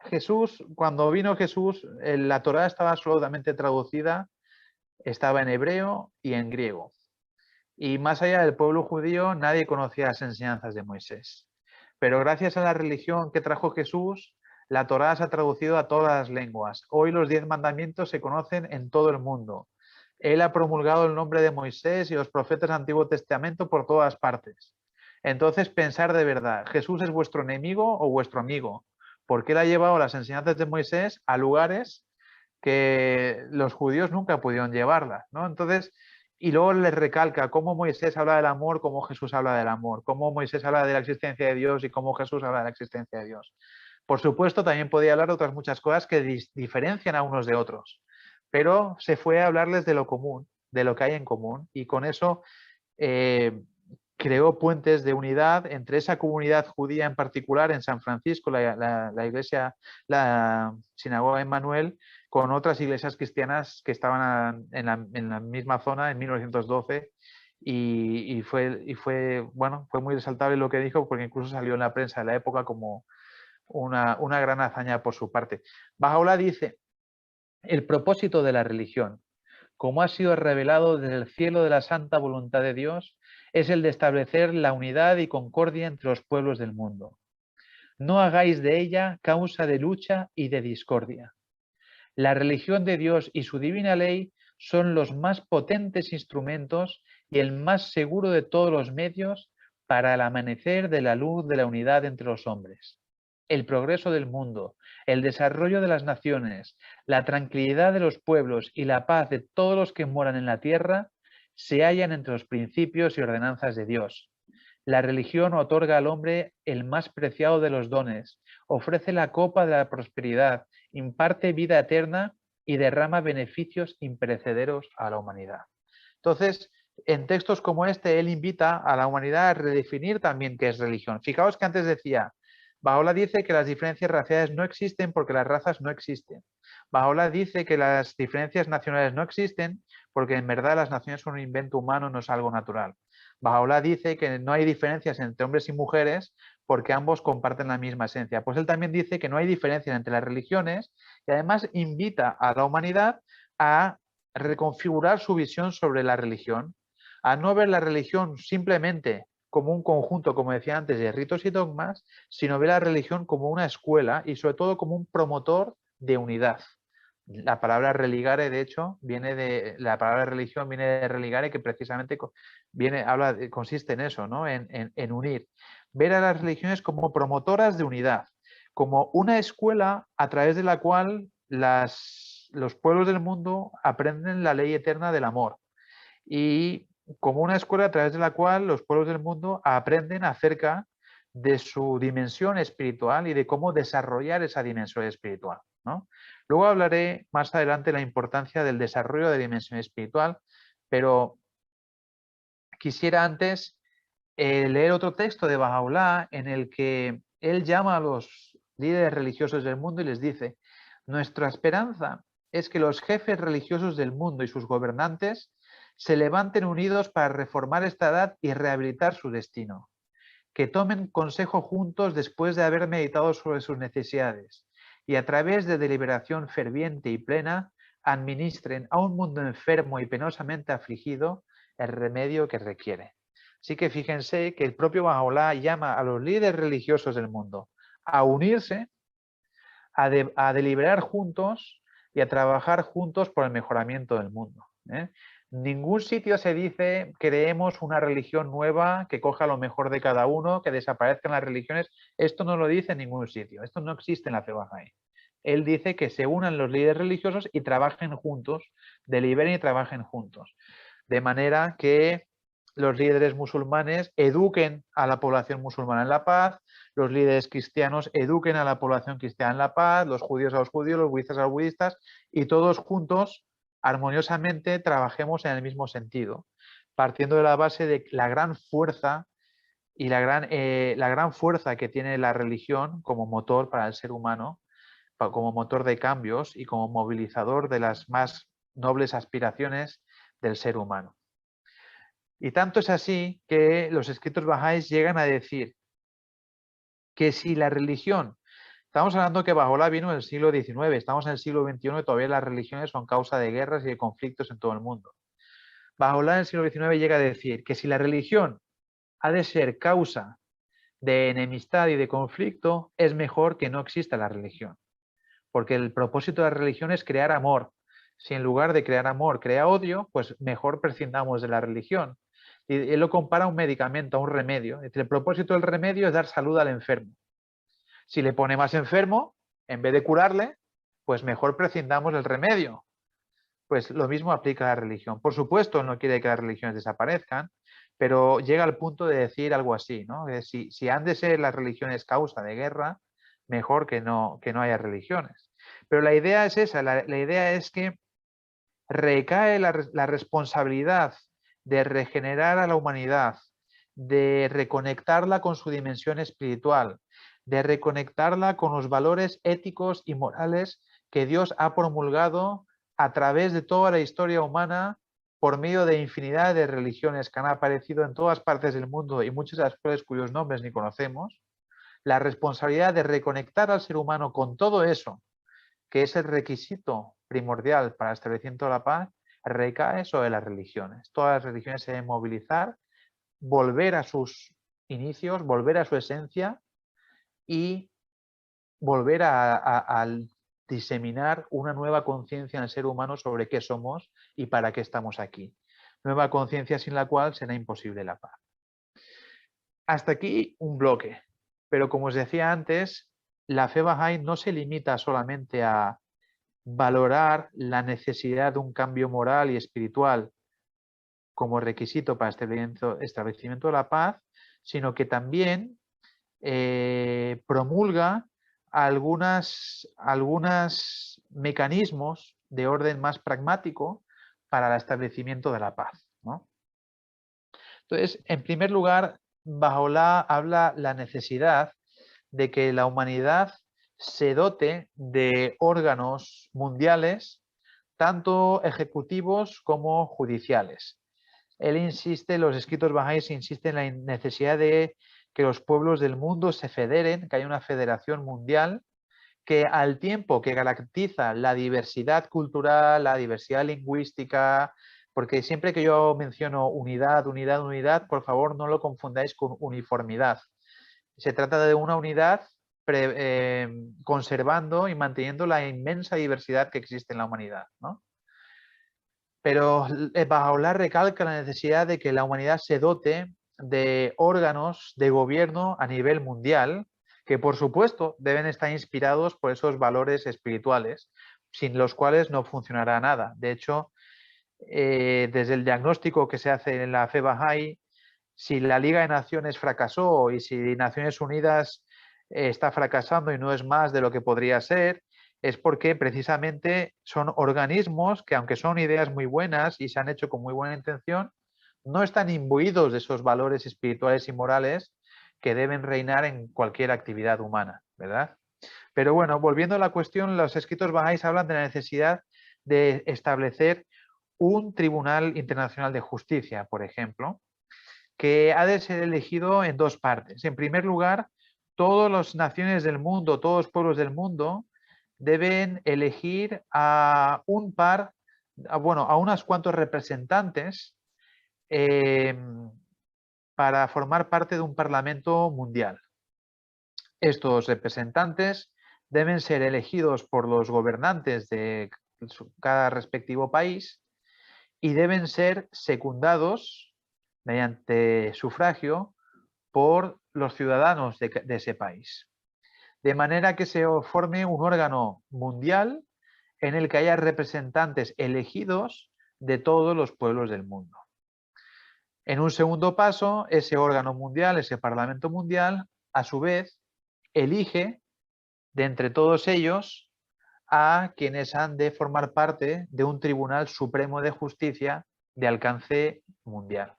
Jesús, cuando vino Jesús, la Torá estaba absolutamente traducida, estaba en hebreo y en griego. Y más allá del pueblo judío, nadie conocía las enseñanzas de Moisés. Pero gracias a la religión que trajo Jesús, la Torá se ha traducido a todas las lenguas. Hoy los 10 mandamientos se conocen en todo el mundo. Él ha promulgado el nombre de Moisés y los profetas del Antiguo Testamento por todas partes. Entonces, pensar de verdad, ¿Jesús es vuestro enemigo o vuestro amigo? Porque él ha llevado las enseñanzas de Moisés a lugares que los judíos nunca pudieron llevarlas, ¿no? Entonces, y luego les recalca cómo Moisés habla del amor, cómo Jesús habla del amor, cómo Moisés habla de la existencia de Dios y cómo Jesús habla de la existencia de Dios. Por supuesto, también podía hablar de otras muchas cosas que diferencian a unos de otros, pero se fue a hablarles de lo común, de lo que hay en común, y con eso creó puentes de unidad entre esa comunidad judía en particular en San Francisco, la iglesia, la sinagoga Emmanuel, con otras iglesias cristianas que estaban en la misma zona en 1912, y fue muy resaltable lo que dijo, porque incluso salió en la prensa de la época como una gran hazaña por su parte. Bahá'u'lláh dice: el propósito de la religión, como ha sido revelado desde el cielo de la santa voluntad de Dios, es el de establecer la unidad y concordia entre los pueblos del mundo. No hagáis de ella causa de lucha y de discordia. La religión de Dios y su divina ley son los más potentes instrumentos y el más seguro de todos los medios para el amanecer de la luz de la unidad entre los hombres. El progreso del mundo, el desarrollo de las naciones, la tranquilidad de los pueblos y la paz de todos los que moran en la tierra se hallan entre los principios y ordenanzas de Dios. La religión otorga al hombre el más preciado de los dones, ofrece la copa de la prosperidad, imparte vida eterna y derrama beneficios imperecederos a la humanidad. Entonces, en textos como este, él invita a la humanidad a redefinir también qué es religión. Fijaos que antes decía, Bahá'u'lláh dice que las diferencias raciales no existen porque las razas no existen. Bahá'u'lláh dice que las diferencias nacionales no existen porque en verdad las naciones son un invento humano, no es algo natural. Bahá'u'lláh dice que no hay diferencias entre hombres y mujeres porque ambos comparten la misma esencia. Pues él también dice que no hay diferencias entre las religiones y además invita a la humanidad a reconfigurar su visión sobre la religión, a no ver la religión simplemente como un conjunto, como decía antes, de ritos y dogmas, sino ve la religión como una escuela y sobre todo como un promotor de unidad. La palabra religare, de hecho, viene de la palabra religión, viene de religare, que precisamente consiste en eso, ¿no? En unir. Ver a las religiones como promotoras de unidad, como una escuela a través de la cual los pueblos del mundo aprenden la ley eterna del amor, y como una escuela a través de la cual los pueblos del mundo aprenden acerca de su dimensión espiritual y de cómo desarrollar esa dimensión espiritual, ¿no? Luego hablaré más adelante de la importancia del desarrollo de la dimensión espiritual, pero quisiera antes leer otro texto de Bahá'u'lláh en el que él llama a los líderes religiosos del mundo y les dice: nuestra esperanza es que los jefes religiosos del mundo y sus gobernantes se levanten unidos para reformar esta edad y rehabilitar su destino, que tomen consejo juntos después de haber meditado sobre sus necesidades y a través de deliberación ferviente y plena administren a un mundo enfermo y penosamente afligido el remedio que requiere. Así que fíjense que el propio Bahá'u'lláh llama a los líderes religiosos del mundo a unirse, a deliberar juntos y a trabajar juntos por el mejoramiento del mundo. Ningún sitio se dice creemos una religión nueva que coja lo mejor de cada uno, que desaparezcan las religiones. Esto no lo dice en ningún sitio, esto no existe en la fe Bahá'í. Él dice que se unan los líderes religiosos y trabajen juntos, deliberen y trabajen juntos. De manera que los líderes musulmanes eduquen a la población musulmana en la paz, los líderes cristianos eduquen a la población cristiana en la paz, los judíos a los judíos, los budistas a los budistas, y todos juntos, armoniosamente, trabajemos en el mismo sentido, partiendo de la base de la gran fuerza y la gran fuerza que tiene la religión como motor para el ser humano, como motor de cambios y como movilizador de las más nobles aspiraciones del ser humano. Y tanto es así que los escritos bahá'ís llegan a decir que si la religión, estamos hablando que Bahá'u'lláh vino en el siglo XIX, estamos en el siglo XXI y todavía las religiones son causa de guerras y de conflictos en todo el mundo. Bahá'u'lláh en el siglo XIX llega a decir que si la religión ha de ser causa de enemistad y de conflicto, es mejor que no exista la religión. Porque el propósito de la religión es crear amor. Si en lugar de crear amor crea odio, pues mejor prescindamos de la religión. Y él lo compara a un medicamento, a un remedio. El propósito del remedio es dar salud al enfermo. Si le pone más enfermo, en vez de curarle, pues mejor prescindamos del remedio. Pues lo mismo aplica a la religión. Por supuesto, no quiere que las religiones desaparezcan, pero llega al punto de decir algo así, ¿no? Si han de ser las religiones causa de guerra, mejor que no haya religiones. Pero la idea es esa, la idea es que recae la responsabilidad de regenerar a la humanidad, de reconectarla con su dimensión espiritual, de reconectarla con los valores éticos y morales que Dios ha promulgado a través de toda la historia humana por medio de infinidad de religiones que han aparecido en todas partes del mundo y muchas de las cuales cuyos nombres ni conocemos. La responsabilidad de reconectar al ser humano con todo eso, que es el requisito primordial para el establecimiento de la paz, recae sobre las religiones. Todas las religiones se deben movilizar, volver a sus inicios, volver a su esencia y volver a diseminar una nueva conciencia en el ser humano sobre qué somos y para qué estamos aquí. Nueva conciencia sin la cual será imposible la paz. Hasta aquí un bloque, pero como os decía antes, la fe Bahá'í no se limita solamente a valorar la necesidad de un cambio moral y espiritual como requisito para el establecimiento de la paz, sino que también promulga algunos mecanismos de orden más pragmático para el establecimiento de la paz, ¿no? Entonces, en primer lugar, Bahá'u'lláh habla la necesidad de que la humanidad se dote de órganos mundiales, tanto ejecutivos como judiciales. Él insiste, los escritos bahá'ís insisten en la necesidad de que los pueblos del mundo se federen, que haya una federación mundial, que al tiempo que garantiza la diversidad cultural, la diversidad lingüística, porque siempre que yo menciono unidad, unidad, unidad, por favor no lo confundáis con uniformidad. Se trata de una unidad conservando y manteniendo la inmensa diversidad que existe en la humanidad, ¿no? Pero Bahá'u'lláh recalca la necesidad de que la humanidad se dote de órganos de gobierno a nivel mundial, que por supuesto deben estar inspirados por esos valores espirituales, sin los cuales no funcionará nada. De hecho, desde el diagnóstico que se hace en la fe Bahá'í, si la Liga de Naciones fracasó y si Naciones Unidas está fracasando y no es más de lo que podría ser, es porque precisamente son organismos que, aunque son ideas muy buenas y se han hecho con muy buena intención, no están imbuidos de esos valores espirituales y morales que deben reinar en cualquier actividad humana, ¿verdad? Pero bueno, volviendo a la cuestión, los escritos bahá'ís hablan de la necesidad de establecer un Tribunal Internacional de Justicia, por ejemplo, que ha de ser elegido en dos partes. En primer lugar, todas las naciones del mundo, todos los pueblos del mundo deben elegir a un par, bueno, a unos cuantos representantes para formar parte de un parlamento mundial. Estos representantes deben ser elegidos por los gobernantes de cada respectivo país y deben ser secundados mediante sufragio por los ciudadanos de ese país. De manera que se forme un órgano mundial en el que haya representantes elegidos de todos los pueblos del mundo. En un segundo paso, ese órgano mundial, ese Parlamento mundial, a su vez, elige de entre todos ellos a quienes han de formar parte de un Tribunal Supremo de Justicia de alcance mundial.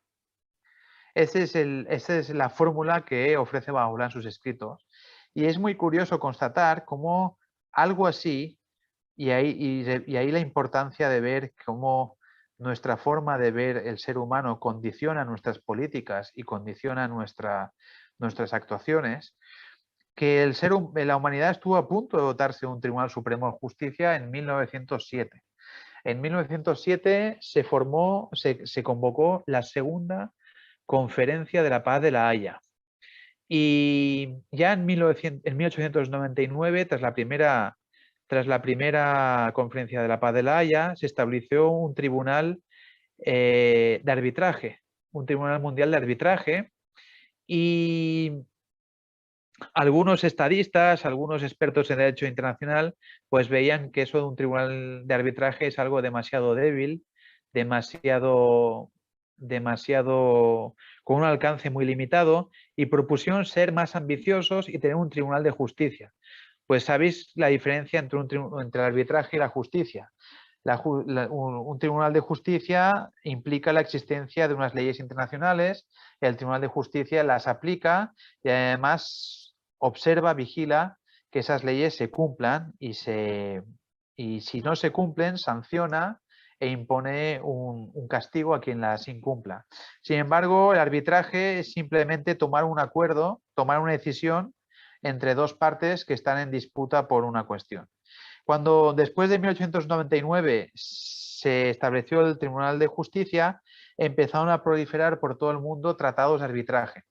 Esa es la fórmula que ofrece Bahá'u'lláh en sus escritos. Y es muy curioso constatar cómo algo así, y ahí la importancia de ver cómo nuestra forma de ver el ser humano condiciona nuestras políticas y condiciona nuestras actuaciones, que la humanidad estuvo a punto de dotarse de un Tribunal Supremo de Justicia en 1907. En 1907 se convocó la segunda Conferencia de la Paz de La Haya. Y ya en 1899, tras la primera Conferencia de la Paz de La Haya, se estableció un tribunal de arbitraje, un Tribunal Mundial de Arbitraje, y algunos estadistas, algunos expertos en derecho internacional, pues veían que eso de un tribunal de arbitraje es algo demasiado débil, demasiado con un alcance muy limitado, y propusieron ser más ambiciosos y tener un tribunal de justicia. Pues sabéis la diferencia entre el arbitraje y la justicia. Un tribunal de justicia implica la existencia de unas leyes internacionales, el tribunal de justicia las aplica y además observa, vigila que esas leyes se cumplan y si no se cumplen, sanciona e impone un castigo a quien las incumpla. Sin embargo, el arbitraje es simplemente tomar un acuerdo, tomar una decisión entre dos partes que están en disputa por una cuestión. Cuando después de 1899 se estableció el Tribunal de Justicia, empezaron a proliferar por todo el mundo tratados de arbitraje.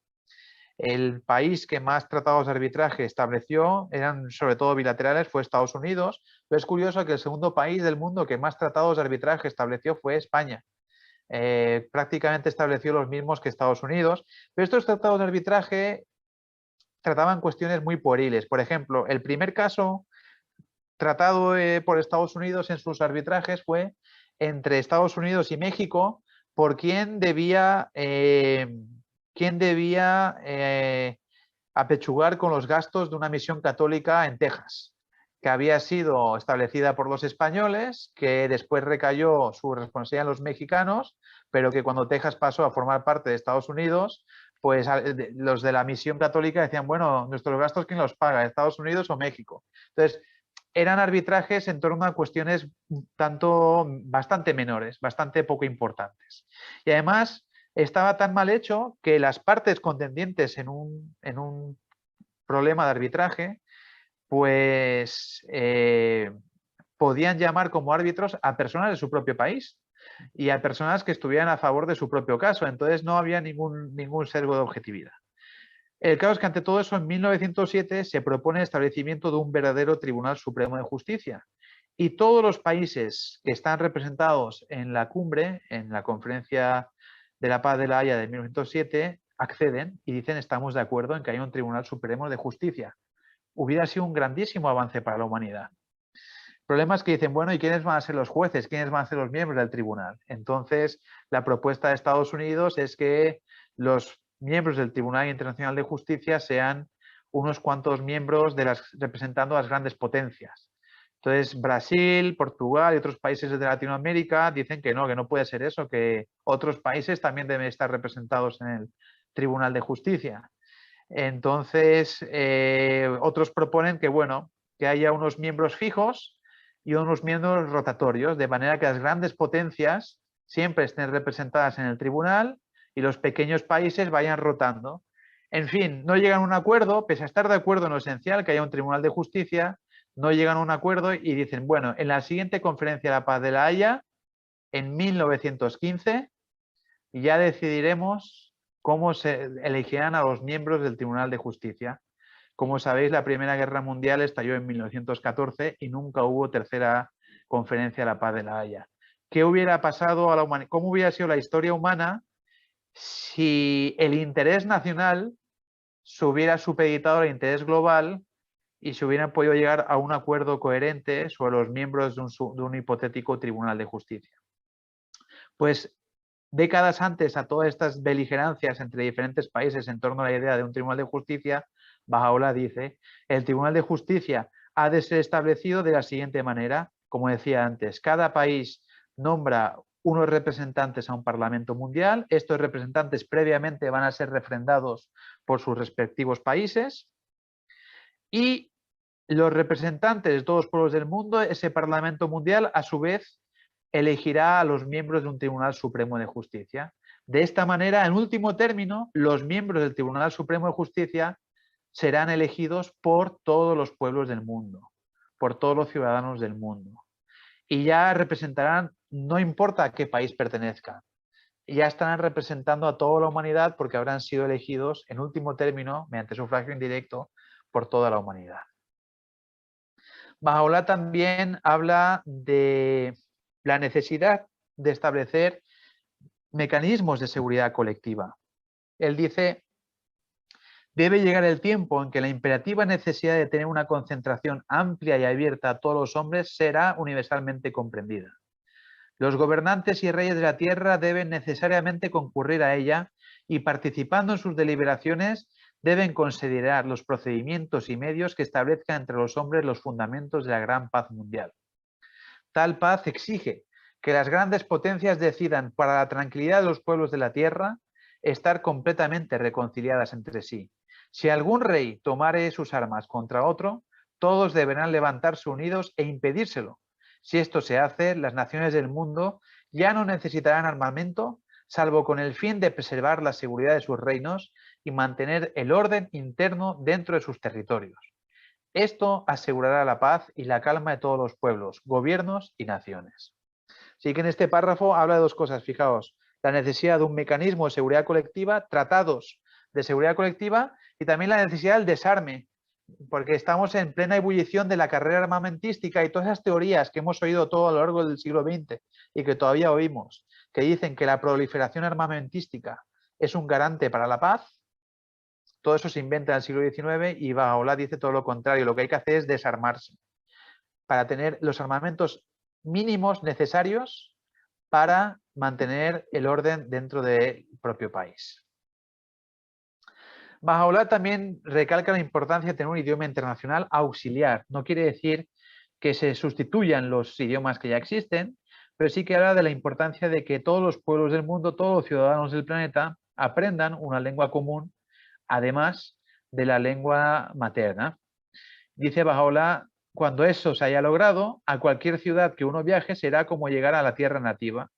El país que más tratados de arbitraje estableció, eran sobre todo bilaterales, fue Estados Unidos, pero es curioso que el segundo país del mundo que más tratados de arbitraje estableció fue España. Prácticamente estableció los mismos que Estados Unidos, pero estos tratados de arbitraje trataban cuestiones muy pueriles. Por ejemplo, el primer caso tratado por Estados Unidos en sus arbitrajes fue entre Estados Unidos y México por quién debía apechugar con los gastos de una misión católica en Texas, que había sido establecida por los españoles, que después recayó su responsabilidad en los mexicanos, pero que cuando Texas pasó a formar parte de Estados Unidos, pues los de la misión católica decían, bueno, nuestros gastos, ¿quién los paga? ¿Estados Unidos o México? Entonces, eran arbitrajes en torno a cuestiones bastante menores, bastante poco importantes. Y además estaba tan mal hecho que las partes contendientes en un problema de arbitraje, pues podían llamar como árbitros a personas de su propio país. y a personas que estuvieran a favor de su propio caso. Entonces no había ningún sesgo de objetividad. El caso es que ante todo eso, en 1907 se propone el establecimiento de un verdadero Tribunal Supremo de Justicia. Y todos los países que están representados en la cumbre, en la Conferencia de la Paz de La Haya de 1907, acceden y dicen estamos de acuerdo en que haya un Tribunal Supremo de Justicia. Hubiera sido un grandísimo avance para la humanidad. El problema es que dicen, bueno, ¿y quiénes van a ser los jueces? ¿Quiénes van a ser los miembros del tribunal? Entonces, la propuesta de Estados Unidos es que los miembros del Tribunal Internacional de Justicia sean unos cuantos miembros representando a las grandes potencias. Entonces, Brasil, Portugal y otros países de Latinoamérica dicen que no puede ser eso, que otros países también deben estar representados en el Tribunal de Justicia. Entonces, otros proponen que, bueno, que haya unos miembros fijos y unos miembros rotatorios, de manera que las grandes potencias siempre estén representadas en el tribunal y los pequeños países vayan rotando. En fin, no llegan a un acuerdo, pese a estar de acuerdo en lo esencial, que haya un tribunal de justicia, no llegan a un acuerdo y dicen, bueno, en la siguiente conferencia de la Paz de La Haya, en 1915, ya decidiremos cómo se elegirán a los miembros del Tribunal de Justicia. Como sabéis, la Primera Guerra Mundial estalló en 1914 y nunca hubo tercera conferencia de la Paz de La Haya. ¿Qué hubiera pasado a la humanidad? ¿Cómo hubiera sido la historia humana si el interés nacional se hubiera supeditado al interés global y se hubieran podido llegar a un acuerdo coherente sobre los miembros de un hipotético Tribunal de Justicia? Pues décadas antes a todas estas beligerancias entre diferentes países en torno a la idea de un Tribunal de Justicia, Bahá'u'lláh dice, el Tribunal de Justicia ha de ser establecido de la siguiente manera, como decía antes, cada país nombra unos representantes a un Parlamento Mundial, estos representantes previamente van a ser refrendados por sus respectivos países y los representantes de todos los pueblos del mundo, ese Parlamento Mundial, a su vez, elegirá a los miembros de un Tribunal Supremo de Justicia. De esta manera, en último término, los miembros del Tribunal Supremo de Justicia serán elegidos por todos los pueblos del mundo, por todos los ciudadanos del mundo. Y ya representarán, no importa a qué país pertenezcan, ya estarán representando a toda la humanidad porque habrán sido elegidos, en último término, mediante sufragio indirecto, por toda la humanidad. Bahá'u'lláh también habla de la necesidad de establecer mecanismos de seguridad colectiva. Él dice, debe llegar el tiempo en que la imperativa necesidad de tener una concentración amplia y abierta a todos los hombres será universalmente comprendida. Los gobernantes y reyes de la tierra deben necesariamente concurrir a ella y participando en sus deliberaciones deben considerar los procedimientos y medios que establezcan entre los hombres los fundamentos de la gran paz mundial. Tal paz exige que las grandes potencias decidan para la tranquilidad de los pueblos de la tierra estar completamente reconciliadas entre sí. Si algún rey tomare sus armas contra otro, todos deberán levantarse unidos e impedírselo. Si esto se hace, las naciones del mundo ya no necesitarán armamento, salvo con el fin de preservar la seguridad de sus reinos y mantener el orden interno dentro de sus territorios. Esto asegurará la paz y la calma de todos los pueblos, gobiernos y naciones. Así que en este párrafo habla de dos cosas, fijaos, la necesidad de un mecanismo de seguridad colectiva, tratados de seguridad colectiva y también la necesidad del desarme, porque estamos en plena ebullición de la carrera armamentística y todas esas teorías que hemos oído todo a lo largo del siglo XX y que todavía oímos, que dicen que la proliferación armamentística es un garante para la paz. Todo eso se inventa en el siglo XIX y Bahá'u'lláh dice todo lo contrario. Lo que hay que hacer es desarmarse para tener los armamentos mínimos necesarios para mantener el orden dentro del propio país. Bahá'u'lláh también recalca la importancia de tener un idioma internacional auxiliar. No quiere decir que se sustituyan los idiomas que ya existen, pero sí que habla de la importancia de que todos los pueblos del mundo, todos los ciudadanos del planeta aprendan una lengua común, además de la lengua materna. Dice Bahá'u'lláh, cuando eso se haya logrado, a cualquier ciudad que uno viaje será como llegar a la tierra nativa.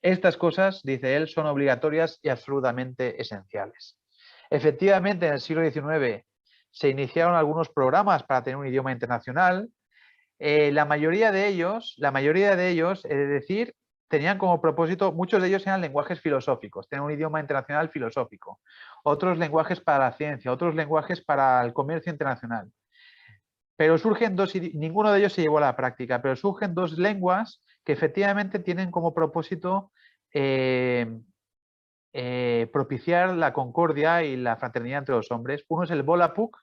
Estas cosas, dice él, son obligatorias y absolutamente esenciales. Efectivamente, en el siglo XIX se iniciaron algunos programas para tener un idioma internacional. La mayoría de ellos, he de decir, tenían como propósito, muchos de ellos eran lenguajes filosóficos, tenían un idioma internacional filosófico, otros lenguajes para la ciencia, otros lenguajes para el comercio internacional. Pero surgen ninguno de ellos se llevó a la práctica, pero surgen dos lenguas que efectivamente tienen como propósito propiciar la concordia y la fraternidad entre los hombres. Uno es el Volapük,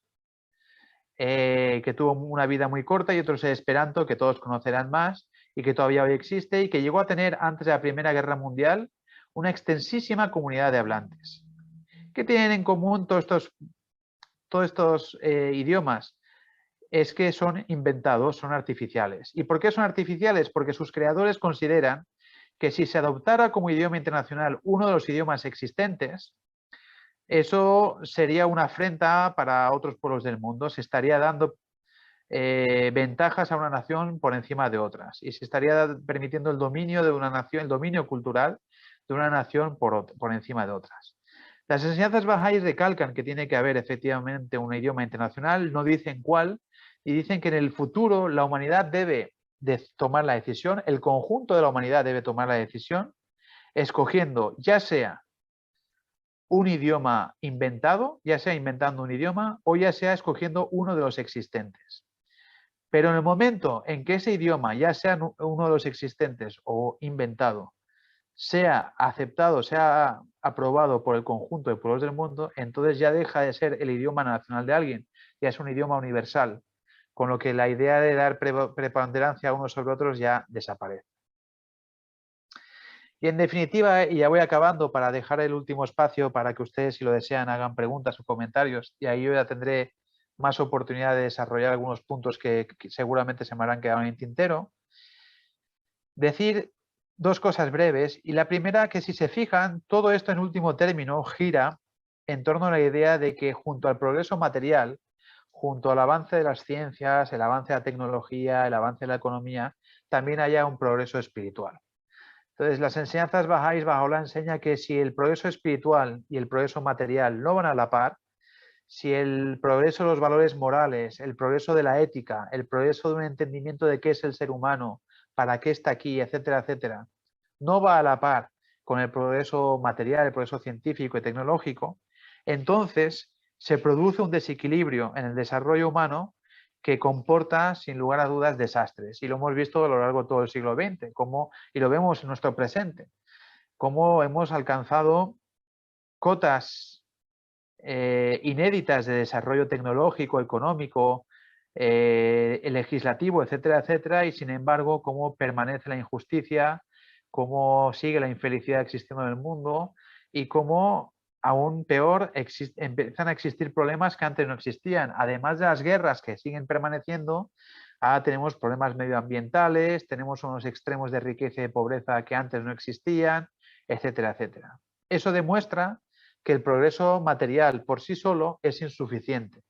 que tuvo una vida muy corta, y otro es el Esperanto, que todos conocerán más y que todavía hoy existe y que llegó a tener antes de la Primera Guerra Mundial una extensísima comunidad de hablantes. ¿Qué tienen en común todos estos idiomas? Es que son inventados, son artificiales. ¿Y por qué son artificiales? Porque sus creadores consideran que si se adoptara como idioma internacional uno de los idiomas existentes, eso sería una afrenta para otros pueblos del mundo. Se estaría dando ventajas a una nación por encima de otras y se estaría permitiendo el dominio de una nación, el dominio cultural de una nación por encima de otras. Las enseñanzas bahá'ís recalcan que tiene que haber efectivamente un idioma internacional, no dicen cuál, y dicen que en el futuro la humanidad debe de tomar la decisión, el conjunto de la humanidad debe tomar la decisión, escogiendo ya sea un idioma inventado, ya sea inventando un idioma o ya sea escogiendo uno de los existentes. Pero en el momento en que ese idioma, ya sea uno de los existentes o inventado, sea aceptado, sea aprobado por el conjunto de pueblos del mundo, entonces ya deja de ser el idioma nacional de alguien, ya es un idioma universal, con lo que la idea de dar preponderancia a unos sobre otros ya desaparece. Y en definitiva, y ya voy acabando para dejar el último espacio para que ustedes, si lo desean, hagan preguntas o comentarios, y ahí yo ya tendré más oportunidad de desarrollar algunos puntos que seguramente se me habrán quedado en el tintero. Decir dos cosas breves, y la primera, que si se fijan, todo esto en último término gira en torno a la idea de que junto al progreso material, junto al avance de las ciencias, el avance de la tecnología, el avance de la economía, también haya un progreso espiritual. Entonces, las enseñanzas bahá'ís, Bahá'u'lláh enseña que si el progreso espiritual y el progreso material no van a la par, si el progreso de los valores morales, el progreso de la ética, el progreso de un entendimiento de qué es el ser humano, para qué está aquí, etcétera, etcétera, no va a la par con el progreso material, el progreso científico y tecnológico, entonces se produce un desequilibrio en el desarrollo humano que comporta, sin lugar a dudas, desastres. Y lo hemos visto a lo largo de todo el siglo XX, y lo vemos en nuestro presente, cómo hemos alcanzado cotas inéditas de desarrollo tecnológico, económico, legislativo, etcétera, etcétera, y sin embargo cómo permanece la injusticia, cómo sigue la infelicidad existiendo en el mundo y cómo, aún peor, empiezan a existir problemas que antes no existían. Además de las guerras que siguen permaneciendo, ahora tenemos problemas medioambientales, tenemos unos extremos de riqueza y de pobreza que antes no existían, etcétera, etcétera. Eso demuestra que el progreso material por sí solo es insuficiente.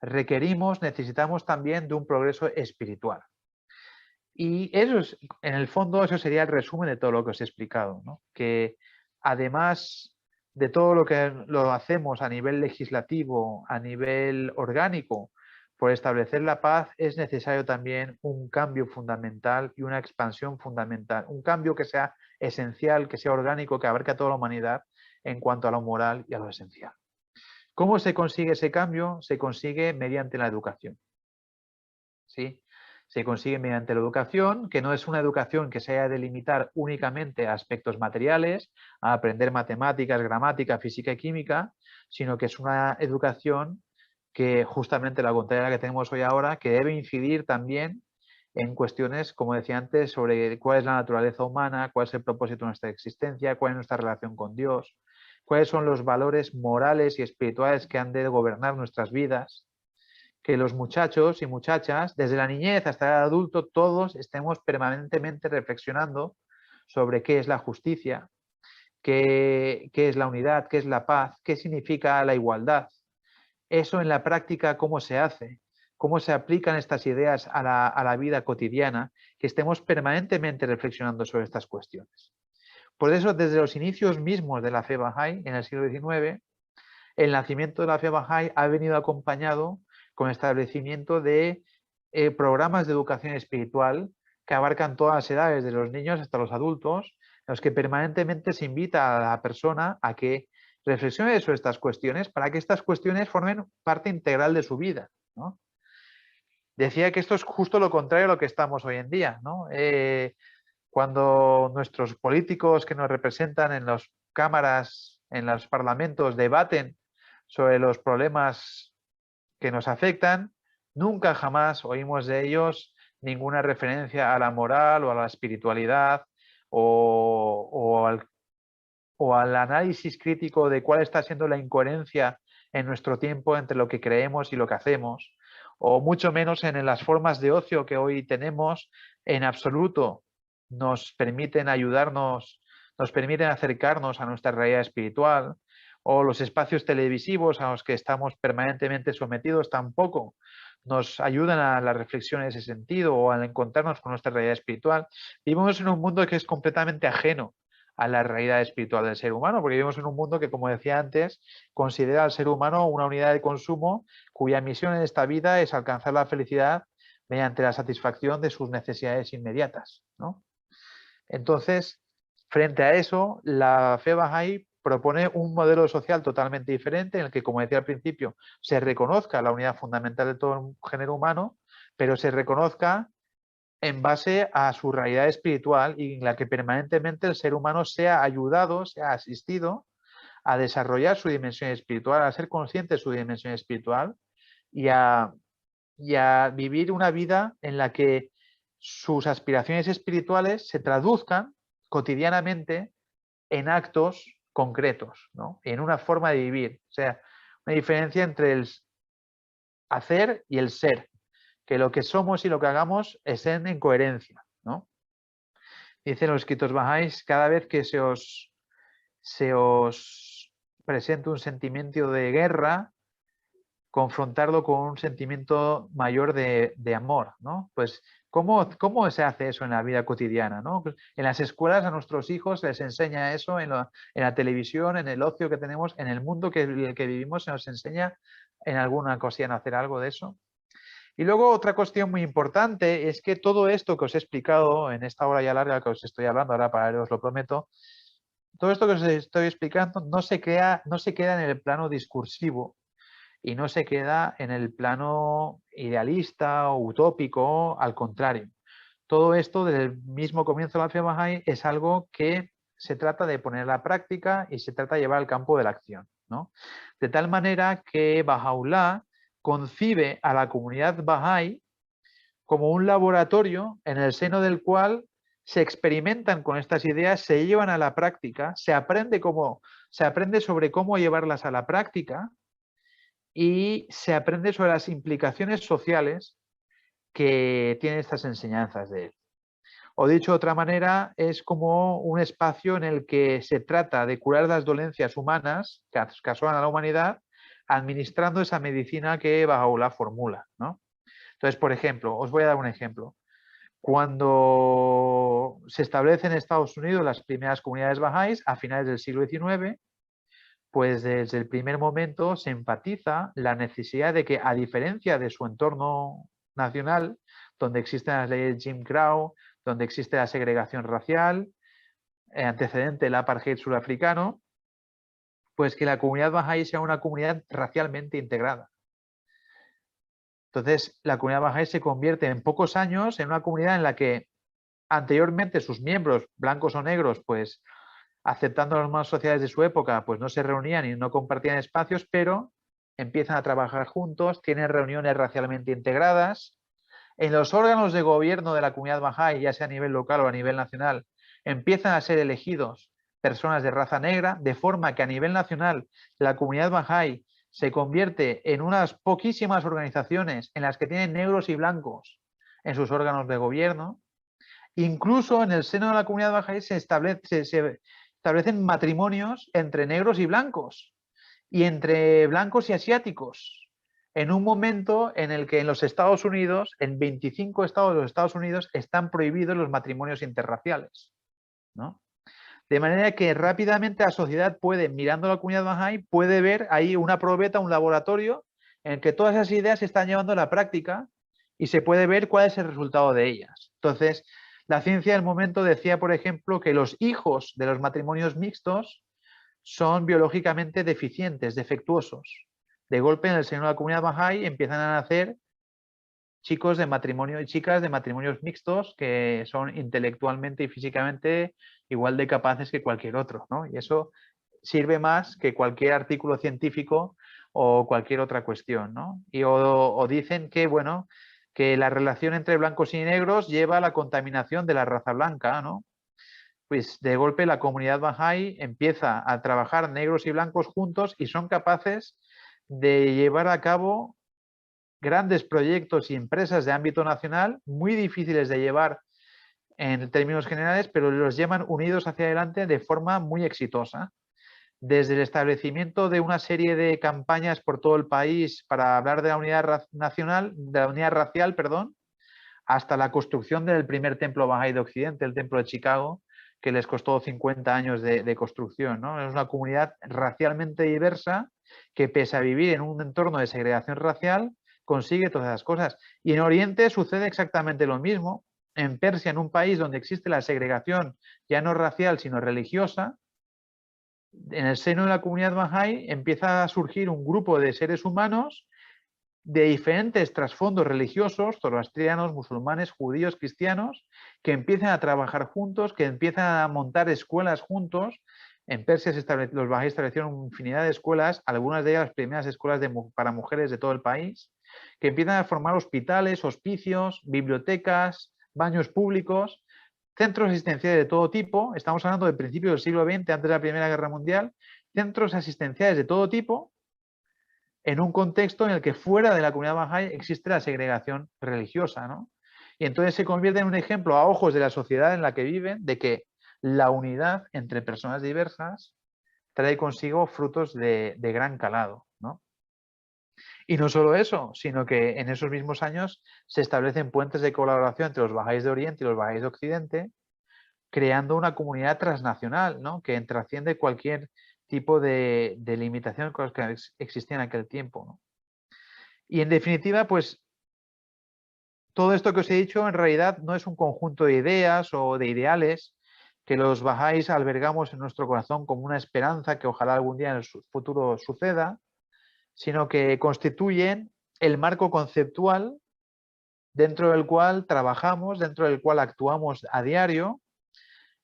Necesitamos también de un progreso espiritual. Y eso es, en el fondo, eso sería el resumen de todo lo que os he explicado, ¿no? Que además de todo lo que lo hacemos a nivel legislativo, a nivel orgánico, por establecer la paz, es necesario también un cambio fundamental y una expansión fundamental. Un cambio que sea esencial, que sea orgánico, que abarque a toda la humanidad en cuanto a lo moral y a lo esencial. ¿Cómo se consigue ese cambio? Se consigue mediante la educación. ¿Sí? Se consigue mediante la educación, que no es una educación que se haya de limitar únicamente a aspectos materiales, a aprender matemáticas, gramática, física y química, sino que es una educación que, justamente la contraria que tenemos hoy ahora, que debe incidir también en cuestiones, como decía antes, sobre cuál es la naturaleza humana, cuál es el propósito de nuestra existencia, cuál es nuestra relación con Dios, cuáles son los valores morales y espirituales que han de gobernar nuestras vidas. Que los muchachos y muchachas, desde la niñez hasta el adulto, todos estemos permanentemente reflexionando sobre qué es la justicia, qué es la unidad, qué es la paz, qué significa la igualdad. Eso en la práctica, cómo se hace, cómo se aplican estas ideas a la vida cotidiana, que estemos permanentemente reflexionando sobre estas cuestiones. Por eso, desde los inicios mismos de la fe Bahá'í, en el siglo XIX, el nacimiento de la fe Bahá'í ha venido acompañado con el establecimiento de programas de educación espiritual que abarcan todas las edades, de los niños hasta los adultos, en los que permanentemente se invita a la persona a que reflexione sobre estas cuestiones para que estas cuestiones formen parte integral de su vida, ¿no? Decía que esto es justo lo contrario a lo que estamos hoy en día, ¿no? Cuando nuestros políticos que nos representan en las cámaras, en los parlamentos, debaten sobre los problemas que nos afectan, nunca jamás oímos de ellos ninguna referencia a la moral o a la espiritualidad o al análisis crítico de cuál está siendo la incoherencia en nuestro tiempo entre lo que creemos y lo que hacemos, o mucho menos en las formas de ocio que hoy tenemos. En absoluto nos permiten ayudarnos, nos permiten acercarnos a nuestra realidad espiritual, o los espacios televisivos a los que estamos permanentemente sometidos tampoco nos ayudan a la reflexión en ese sentido o al encontrarnos con nuestra realidad espiritual. Vivimos en un mundo que es completamente ajeno a la realidad espiritual del ser humano, porque vivimos en un mundo que, como decía antes, considera al ser humano una unidad de consumo cuya misión en esta vida es alcanzar la felicidad mediante la satisfacción de sus necesidades inmediatas, ¿no? Entonces, frente a eso, la fe Bahá'í propone un modelo social totalmente diferente en el que, como decía al principio, se reconozca la unidad fundamental de todo el género humano, pero se reconozca en base a su realidad espiritual y en la que permanentemente el ser humano sea ayudado, sea asistido a desarrollar su dimensión espiritual, a ser consciente de su dimensión espiritual y a vivir una vida en la que sus aspiraciones espirituales se traduzcan cotidianamente en actos concretos, ¿no? En una forma de vivir. O sea, una diferencia entre el hacer y el ser, que lo que somos y lo que hagamos estén en coherencia, ¿no? Dicen los escritos bahá'ís, cada vez que se os presente un sentimiento de guerra, confrontarlo con un sentimiento mayor de amor, ¿no? Pues, ¿cómo se hace eso en la vida cotidiana, ¿no? Pues en las escuelas a nuestros hijos les enseña eso, en la televisión, en el ocio que tenemos, en el mundo que vivimos se nos enseña en alguna ocasión a hacer algo de eso. Y luego otra cuestión muy importante es que todo esto que os he explicado en esta hora ya larga que os estoy hablando, ahora para os lo prometo, todo esto que os estoy explicando no se queda en el plano discursivo y no se queda en el plano idealista o utópico, al contrario. Todo esto desde el mismo comienzo de la fe Bahá'í es algo que se trata de poner a la práctica y se trata de llevar al campo de la acción, ¿no? De tal manera que Baha'u'lláh concibe a la comunidad Bahá'í como un laboratorio en el seno del cual se experimentan con estas ideas, se llevan a la práctica, se aprende sobre cómo llevarlas a la práctica y se aprende sobre las implicaciones sociales que tienen estas enseñanzas de él. O dicho de otra manera, es como un espacio en el que se trata de curar las dolencias humanas que asolan a la humanidad, administrando esa medicina que Baha'u'lláh formula, ¿no? Entonces, por ejemplo, os voy a dar un ejemplo. Cuando se establecen en Estados Unidos las primeras comunidades bahá'ís a finales del siglo XIX, pues desde el primer momento se enfatiza la necesidad de que, a diferencia de su entorno nacional, donde existen las leyes Jim Crow, donde existe la segregación racial, antecedente del apartheid surafricano, pues que la comunidad bahá'í sea una comunidad racialmente integrada. Entonces, la comunidad bahá'í se convierte en pocos años en una comunidad en la que anteriormente sus miembros, blancos o negros, pues aceptando las normas sociales de su época, pues no se reunían y no compartían espacios, pero empiezan a trabajar juntos, tienen reuniones racialmente integradas. En los órganos de gobierno de la comunidad bahá'í, ya sea a nivel local o a nivel nacional, empiezan a ser elegidos personas de raza negra, de forma que a nivel nacional la comunidad bahá'í se convierte en unas poquísimas organizaciones en las que tienen negros y blancos en sus órganos de gobierno. Incluso en el seno de la comunidad bahá'í se establecen matrimonios entre negros y blancos y entre blancos y asiáticos, en un momento en el que en los Estados Unidos, en 25 estados de los Estados Unidos, están prohibidos los matrimonios interraciales, ¿no? De manera que rápidamente la sociedad puede, mirando la comunidad bahá'í, puede ver ahí una probeta, un laboratorio en el que todas esas ideas se están llevando a la práctica y se puede ver cuál es el resultado de ellas. Entonces, la ciencia del momento decía, por ejemplo, que los hijos de los matrimonios mixtos son biológicamente deficientes, defectuosos. De golpe, en el seno de la comunidad Bahá'í empiezan a nacer chicos de matrimonio y chicas de matrimonios mixtos que son intelectualmente y físicamente igual de capaces que cualquier otro, ¿no? Y eso sirve más que cualquier artículo científico o cualquier otra cuestión, ¿no? Y o dicen que, bueno, que la relación entre blancos y negros lleva a la contaminación de la raza blanca, ¿no? Pues de golpe la comunidad Bahá'í empieza a trabajar negros y blancos juntos y son capaces de llevar a cabo grandes proyectos y empresas de ámbito nacional muy difíciles de llevar en términos generales, pero los llevan unidos hacia adelante de forma muy exitosa. Desde el establecimiento de una serie de campañas por todo el país para hablar de la unidad nacional, de la unidad racial, perdón, hasta la construcción del primer templo Bahá'í de Occidente, el templo de Chicago, que les costó 50 años de construcción, ¿no? Es una comunidad racialmente diversa que, pese a vivir en un entorno de segregación racial, consigue todas esas cosas. Y en Oriente sucede exactamente lo mismo. En Persia, en un país donde existe la segregación ya no racial, sino religiosa, en el seno de la comunidad Bahá'í empieza a surgir un grupo de seres humanos de diferentes trasfondos religiosos, zoroastrianos, musulmanes, judíos, cristianos, que empiezan a trabajar juntos, que empiezan a montar escuelas juntos. En Persia los Bahá'í establecieron infinidad de escuelas, algunas de ellas las primeras escuelas para mujeres de todo el país, que empiezan a formar hospitales, hospicios, bibliotecas, baños públicos, centros asistenciales de todo tipo. Estamos hablando del principio del siglo XX, antes de la Primera Guerra Mundial, centros asistenciales de todo tipo, en un contexto en el que fuera de la comunidad Bahá'í existe la segregación religiosa, ¿no? Y entonces se convierte en un ejemplo a ojos de la sociedad en la que viven de que la unidad entre personas diversas trae consigo frutos de gran calado, ¿no? Y no solo eso, sino que en esos mismos años se establecen puentes de colaboración entre los Bahá'ís de Oriente y los Bahá'ís de Occidente, creando una comunidad transnacional, ¿no? Que trasciende cualquier tipo de limitación con las que existía en aquel tiempo, ¿no? Y en definitiva, pues todo esto que os he dicho en realidad no es un conjunto de ideas o de ideales que los Bahá'ís albergamos en nuestro corazón como una esperanza que ojalá algún día en el futuro suceda, sino que constituyen el marco conceptual dentro del cual trabajamos, dentro del cual actuamos a diario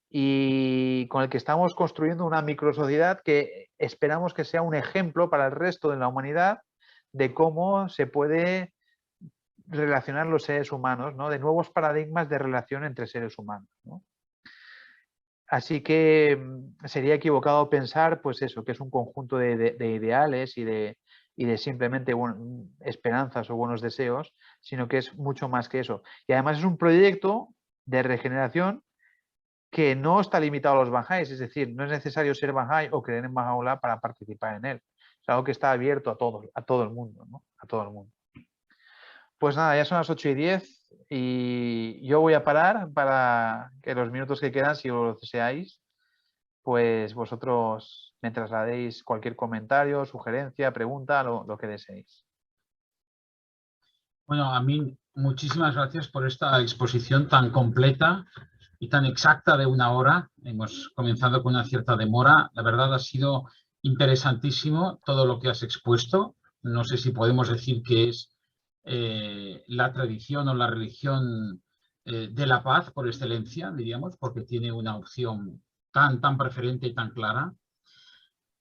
y con el que estamos construyendo una microsociedad que esperamos que sea un ejemplo para el resto de la humanidad de cómo se puede relacionar los seres humanos, ¿no? De nuevos paradigmas de relación entre seres humanos, ¿no? Así que sería equivocado pensar, pues eso, que es un conjunto de ideales y de simplemente esperanzas o buenos deseos, sino que es mucho más que eso. Y además es un proyecto de regeneración que no está limitado a los Bahá'ís, es decir, no es necesario ser Bahá'í o creer en Baha'u'lláh para participar en él. Es algo que está abierto a todo el mundo, ¿no? A todo el mundo. Pues nada, ya son las 8:10 y yo voy a parar para que los minutos que quedan, si lo deseáis, pues vosotros me trasladéis cualquier comentario, sugerencia, pregunta, lo que deseéis. Bueno, Amin, muchísimas gracias por esta exposición tan completa y tan exacta de 1 hora. Hemos comenzado con una cierta demora. La verdad ha sido interesantísimo todo lo que has expuesto. No sé si podemos decir que es la tradición o la religión de la paz por excelencia, diríamos, porque tiene una opción tan preferente y tan clara.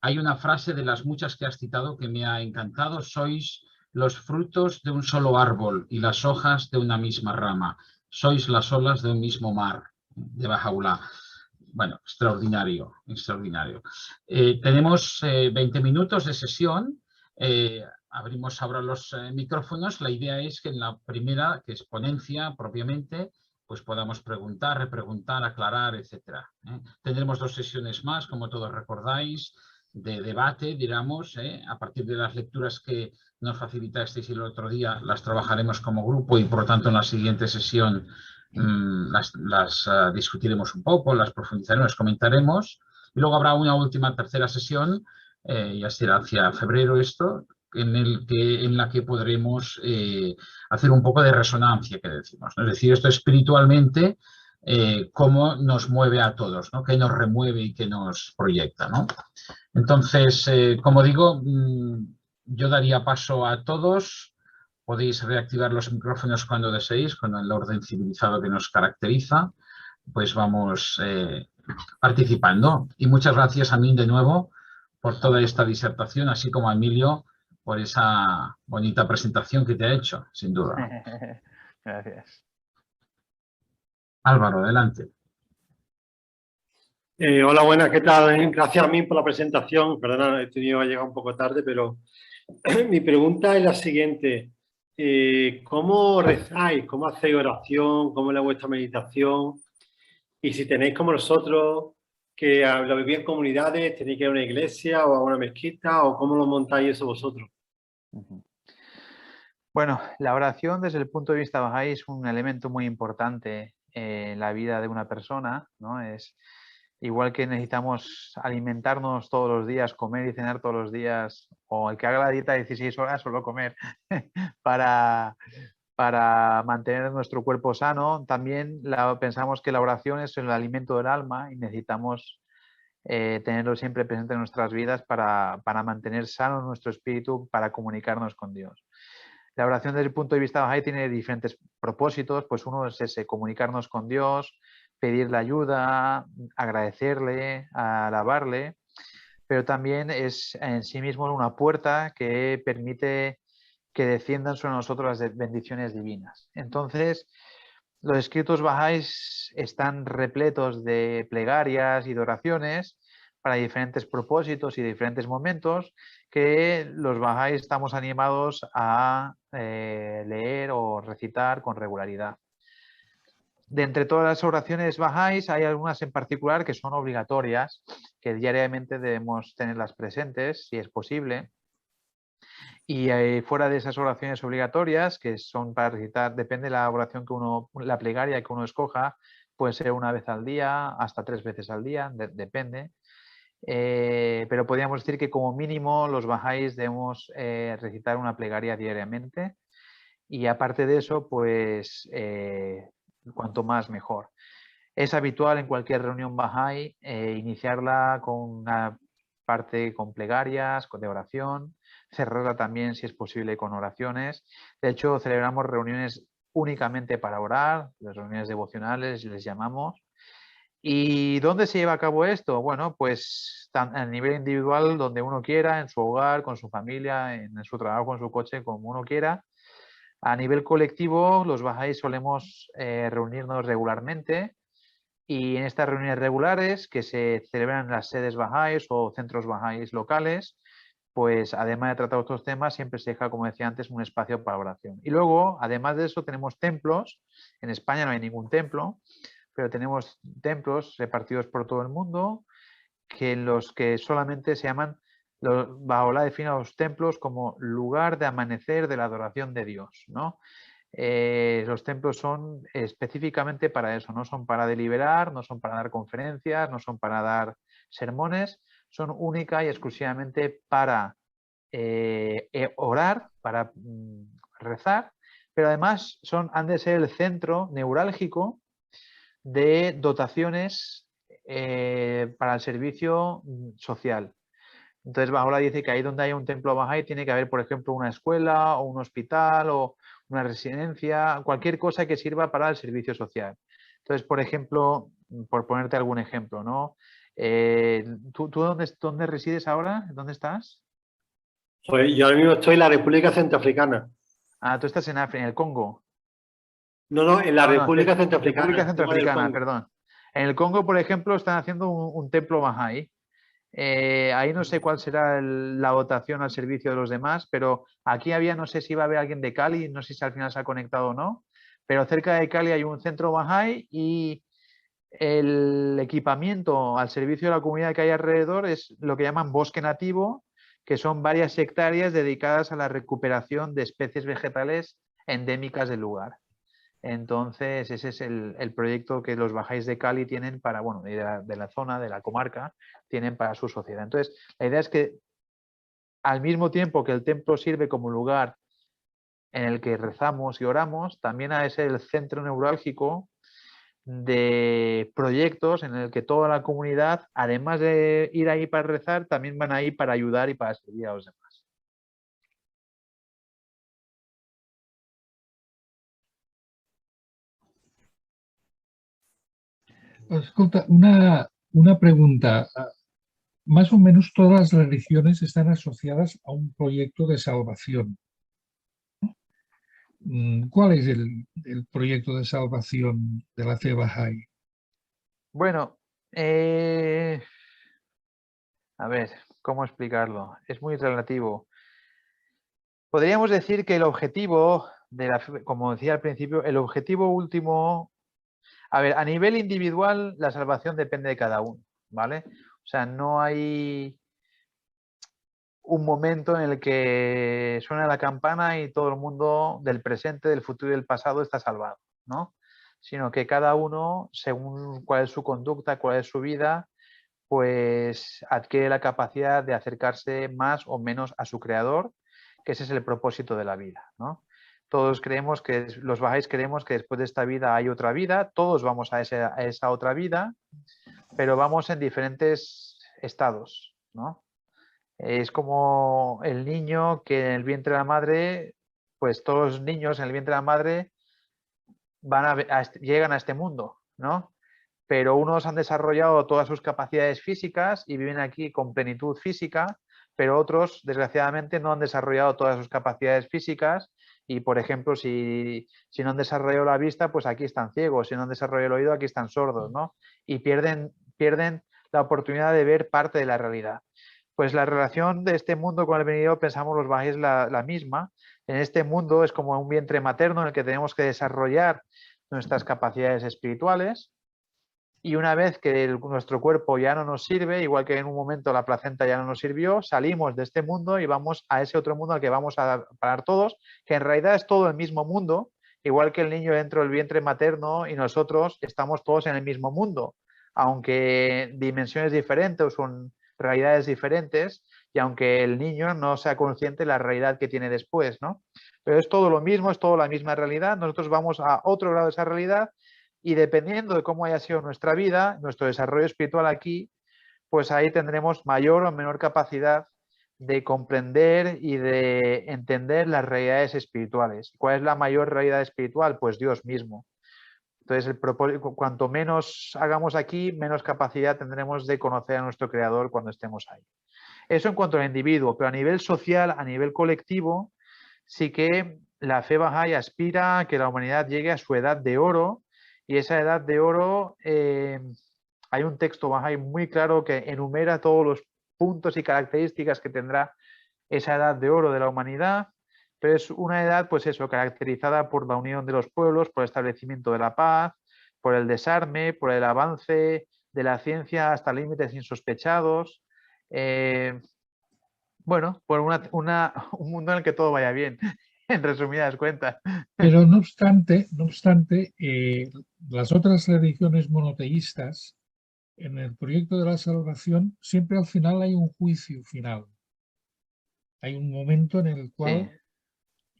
Hay una frase de las muchas que has citado que me ha encantado: sois los frutos de un solo árbol y las hojas de una misma rama. Sois las olas de un mismo mar, de Baha'u'lláh. Bueno, extraordinario, extraordinario. Tenemos 20 minutos de sesión. Abrimos ahora los micrófonos. La idea es que en la primera, que es ponencia propiamente, pues podamos preguntar, repreguntar, aclarar, etc. Tendremos 2 sesiones más, como todos recordáis, de debate, digamos, a partir de las lecturas que nos facilitasteis el otro día, las trabajaremos como grupo y por lo tanto en la siguiente sesión las discutiremos un poco, las profundizaremos, las comentaremos y luego habrá una última tercera sesión, ya será hacia febrero esto, en la que podremos hacer un poco de resonancia, que decimos, ¿no? Es decir, esto espiritualmente, cómo nos mueve a todos, ¿no? Qué nos remueve y qué nos proyecta, ¿no? Entonces, como digo, yo daría paso a todos. Podéis reactivar los micrófonos cuando deseéis, con el orden civilizado que nos caracteriza. Pues vamos participando. Y muchas gracias a mí de nuevo por toda esta disertación, así como a Emilio por esa bonita presentación que te ha hecho, sin duda. Gracias. Álvaro, adelante. Hola, buenas, ¿qué tal? Gracias a mí por la presentación. Perdona, he tenido que llegar un poco tarde, pero mi pregunta es la siguiente. ¿Cómo rezáis? ¿Cómo hacéis oración? ¿Cómo es la vuestra meditación? Y si tenéis como nosotros, que lo vivís en comunidades, tenéis que ir a una iglesia o a una mezquita, o cómo lo montáis eso vosotros. Bueno, la oración desde el punto de vista Bahá'í es un elemento muy importante en la vida de una persona, ¿no? Es igual que necesitamos alimentarnos todos los días, comer y cenar todos los días, o el que haga la dieta de 16 horas solo comer para mantener nuestro cuerpo sano. También pensamos que la oración es el alimento del alma y necesitamos tenerlo siempre presente en nuestras vidas para mantener sano nuestro espíritu, para comunicarnos con Dios. La oración desde el punto de vista Bahá'í tiene diferentes propósitos, pues uno es ese, comunicarnos con Dios, pedirle ayuda, agradecerle, alabarle, pero también es en sí mismo una puerta que permite que desciendan sobre nosotros las bendiciones divinas. Entonces, los escritos Bahá'ís están repletos de plegarias y de oraciones para diferentes propósitos y diferentes momentos que los Bahá'ís estamos animados a leer o recitar con regularidad. De entre todas las oraciones Bahá'ís hay algunas en particular que son obligatorias, que diariamente debemos tenerlas presentes, si es posible. Y fuera de esas oraciones obligatorias, que son para recitar, depende de la oración que la plegaria que uno escoja, puede ser una vez al día, hasta 3 veces al día, depende. Pero podríamos decir que como mínimo los Bahá'ís debemos recitar una plegaria diariamente. Y aparte de eso, pues cuanto más mejor. Es habitual en cualquier reunión Bahá'í iniciarla con una parte con plegarias, de oración, cerrarla también si es posible con oraciones. De hecho, celebramos reuniones únicamente para orar, las reuniones devocionales les llamamos. ¿Y dónde se lleva a cabo esto? Bueno, pues a nivel individual, donde uno quiera, en su hogar, con su familia, en su trabajo, en su coche, como uno quiera. A nivel colectivo, los Bahá'ís solemos reunirnos regularmente y en estas reuniones regulares que se celebran en las sedes Bahá'ís o centros Bahá'ís locales, pues además de tratar otros temas, siempre se deja, como decía antes, un espacio para oración. Y luego, además de eso, tenemos templos. En España no hay ningún templo, pero tenemos templos repartidos por todo el mundo en los que solamente se llaman, Baha'u'lláh define a los templos como lugar de amanecer de la adoración de Dios, ¿no? Los templos son específicamente para eso, no son para deliberar, no son para dar conferencias, no son para dar sermones, son única y exclusivamente para orar, para rezar, pero además han de ser el centro neurálgico de dotaciones para el servicio social. Entonces Baha'u'lláh dice que ahí donde haya un templo Bahá'í tiene que haber, por ejemplo, una escuela o un hospital o una residencia, cualquier cosa que sirva para el servicio social. Entonces, por ejemplo, por ponerte algún ejemplo, ¿no? ¿Tú dónde resides ahora? ¿Dónde estás? Pues yo ahora mismo estoy en la República Centroafricana. Ah, tú estás en África, en el Congo. No, en la República Centroafricana. República Centroafricana, perdón. En el Congo, por ejemplo, están haciendo un templo Bahá'í. Ahí no sé cuál será la votación al servicio de los demás, pero aquí había, no sé si iba a haber alguien de Cali, no sé si al final se ha conectado o no, pero cerca de Cali hay un centro Bahá'í y el equipamiento al servicio de la comunidad que hay alrededor es lo que llaman bosque nativo, que son varias hectáreas dedicadas a la recuperación de especies vegetales endémicas del lugar. Entonces, ese es el proyecto que los Bahá'ís de Cali tienen para, bueno, de la zona, de la comarca, tienen para su sociedad. Entonces, la idea es que al mismo tiempo que el templo sirve como lugar en el que rezamos y oramos, también es el centro neurálgico de proyectos en el que toda la comunidad, además de ir ahí para rezar, también van ahí para ayudar y para servir a los demás. Escolta, una pregunta. Más o menos todas las religiones están asociadas a un proyecto de salvación. ¿Cuál es el proyecto de salvación de la fe Bahá'í? Bueno, a ver, ¿cómo explicarlo? Es muy relativo. Podríamos decir que el objetivo de la fe, como decía al principio, el objetivo último, a ver, a nivel individual la salvación depende de cada uno, ¿vale? O sea, no hay un momento en el que suena la campana y todo el mundo del presente, del futuro y del pasado está salvado, ¿no? Sino que cada uno, según cuál es su conducta, cuál es su vida, pues adquiere la capacidad de acercarse más o menos a su creador, que ese es el propósito de la vida, ¿no? Todos creemos que, los bajáis creemos que después de esta vida hay otra vida, todos vamos a esa otra vida, pero vamos en diferentes estados, ¿no? Es como el niño que en el vientre de la madre, pues todos los niños en el vientre de la madre llegan a este mundo, ¿no? Pero unos han desarrollado todas sus capacidades físicas y viven aquí con plenitud física, pero otros, desgraciadamente, no han desarrollado todas sus capacidades físicas y, por ejemplo, si no han desarrollado la vista, pues aquí están ciegos, si no han desarrollado el oído, aquí están sordos, ¿no? Y pierden la oportunidad de ver parte de la realidad. Pues la relación de este mundo con el venidero, pensamos los bajáis la misma. En este mundo es como un vientre materno en el que tenemos que desarrollar nuestras capacidades espirituales. Y una vez que nuestro cuerpo ya no nos sirve, igual que en un momento la placenta ya no nos sirvió, salimos de este mundo y vamos a ese otro mundo al que vamos a parar todos, que en realidad es todo el mismo mundo, igual que el niño dentro del vientre materno y nosotros estamos todos en el mismo mundo, aunque dimensiones diferentes, son realidades diferentes, y aunque el niño no sea consciente de la realidad que tiene después, ¿no? Pero es todo lo mismo, es toda la misma realidad, nosotros vamos a otro grado de esa realidad. Y dependiendo de cómo haya sido nuestra vida, nuestro desarrollo espiritual aquí, pues ahí tendremos mayor o menor capacidad de comprender y de entender las realidades espirituales. ¿Cuál es la mayor realidad espiritual? Pues Dios mismo. Entonces, cuanto menos hagamos aquí, menos capacidad tendremos de conocer a nuestro Creador cuando estemos ahí. Eso en cuanto al individuo, pero a nivel social, a nivel colectivo, sí que la fe Bahá'í aspira a que la humanidad llegue a su edad de oro. Y esa edad de oro, hay un texto Bahá'í muy claro que enumera todos los puntos y características que tendrá esa edad de oro de la humanidad, pero es una edad, pues eso, caracterizada por la unión de los pueblos, por el establecimiento de la paz, por el desarme, por el avance de la ciencia hasta límites insospechados. Bueno, por un mundo en el que todo vaya bien, en resumidas cuentas. Pero no obstante, las otras religiones monoteístas, en el proyecto de la salvación, siempre al final hay un juicio final. Hay un momento en el cual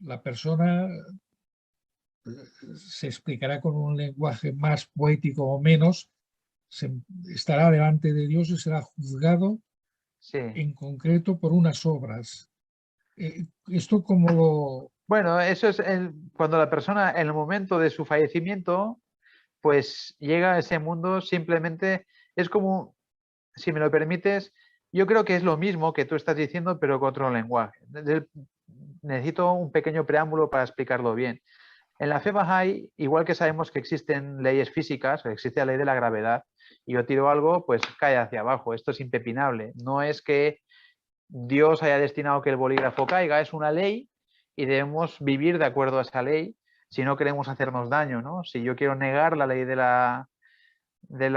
la persona se explicará con un lenguaje más poético o menos, estará delante de Dios y será juzgado en concreto por unas obras. ¿Esto cómo lo...? Bueno, eso es cuando la persona en el momento de su fallecimiento pues llega a ese mundo, simplemente es como, si me lo permites, yo creo que es lo mismo que tú estás diciendo, pero con otro lenguaje. Necesito un pequeño preámbulo para explicarlo bien. En la fe Bahá'í, igual que sabemos que existen leyes físicas, existe la ley de la gravedad, y yo tiro algo, pues cae hacia abajo. Esto es impepinable. No es que Dios haya destinado que el bolígrafo caiga, es una ley y debemos vivir de acuerdo a esa ley si no queremos hacernos daño, ¿no? Si yo quiero negar la ley de la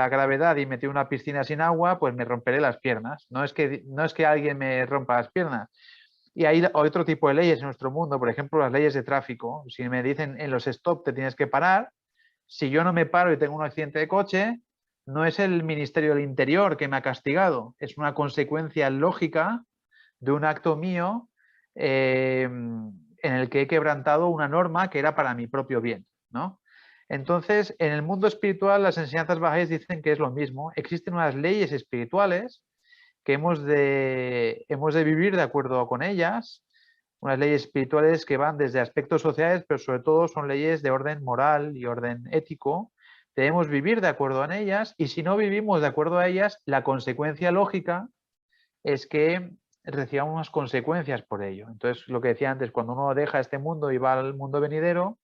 gravedad y meter una piscina sin agua, pues me romperé las piernas. No es que alguien me rompa las piernas. Y hay otro tipo de leyes en nuestro mundo, por ejemplo, las leyes de tráfico. Si me dicen en los stop te tienes que parar, si yo no me paro y tengo un accidente de coche, no es el Ministerio del Interior que me ha castigado, es una consecuencia lógica de un acto mío en el que he quebrantado una norma que era para mi propio bien, ¿no? Entonces, en el mundo espiritual, las enseñanzas bahá'ís dicen que es lo mismo. Existen unas leyes espirituales que hemos de vivir de acuerdo con ellas, unas leyes espirituales que van desde aspectos sociales, pero sobre todo son leyes de orden moral y orden ético. Debemos vivir de acuerdo en ellas, y si no vivimos de acuerdo a ellas, la consecuencia lógica es que recibamos unas consecuencias por ello. Entonces, lo que decía antes, cuando uno deja este mundo y va al mundo venidero,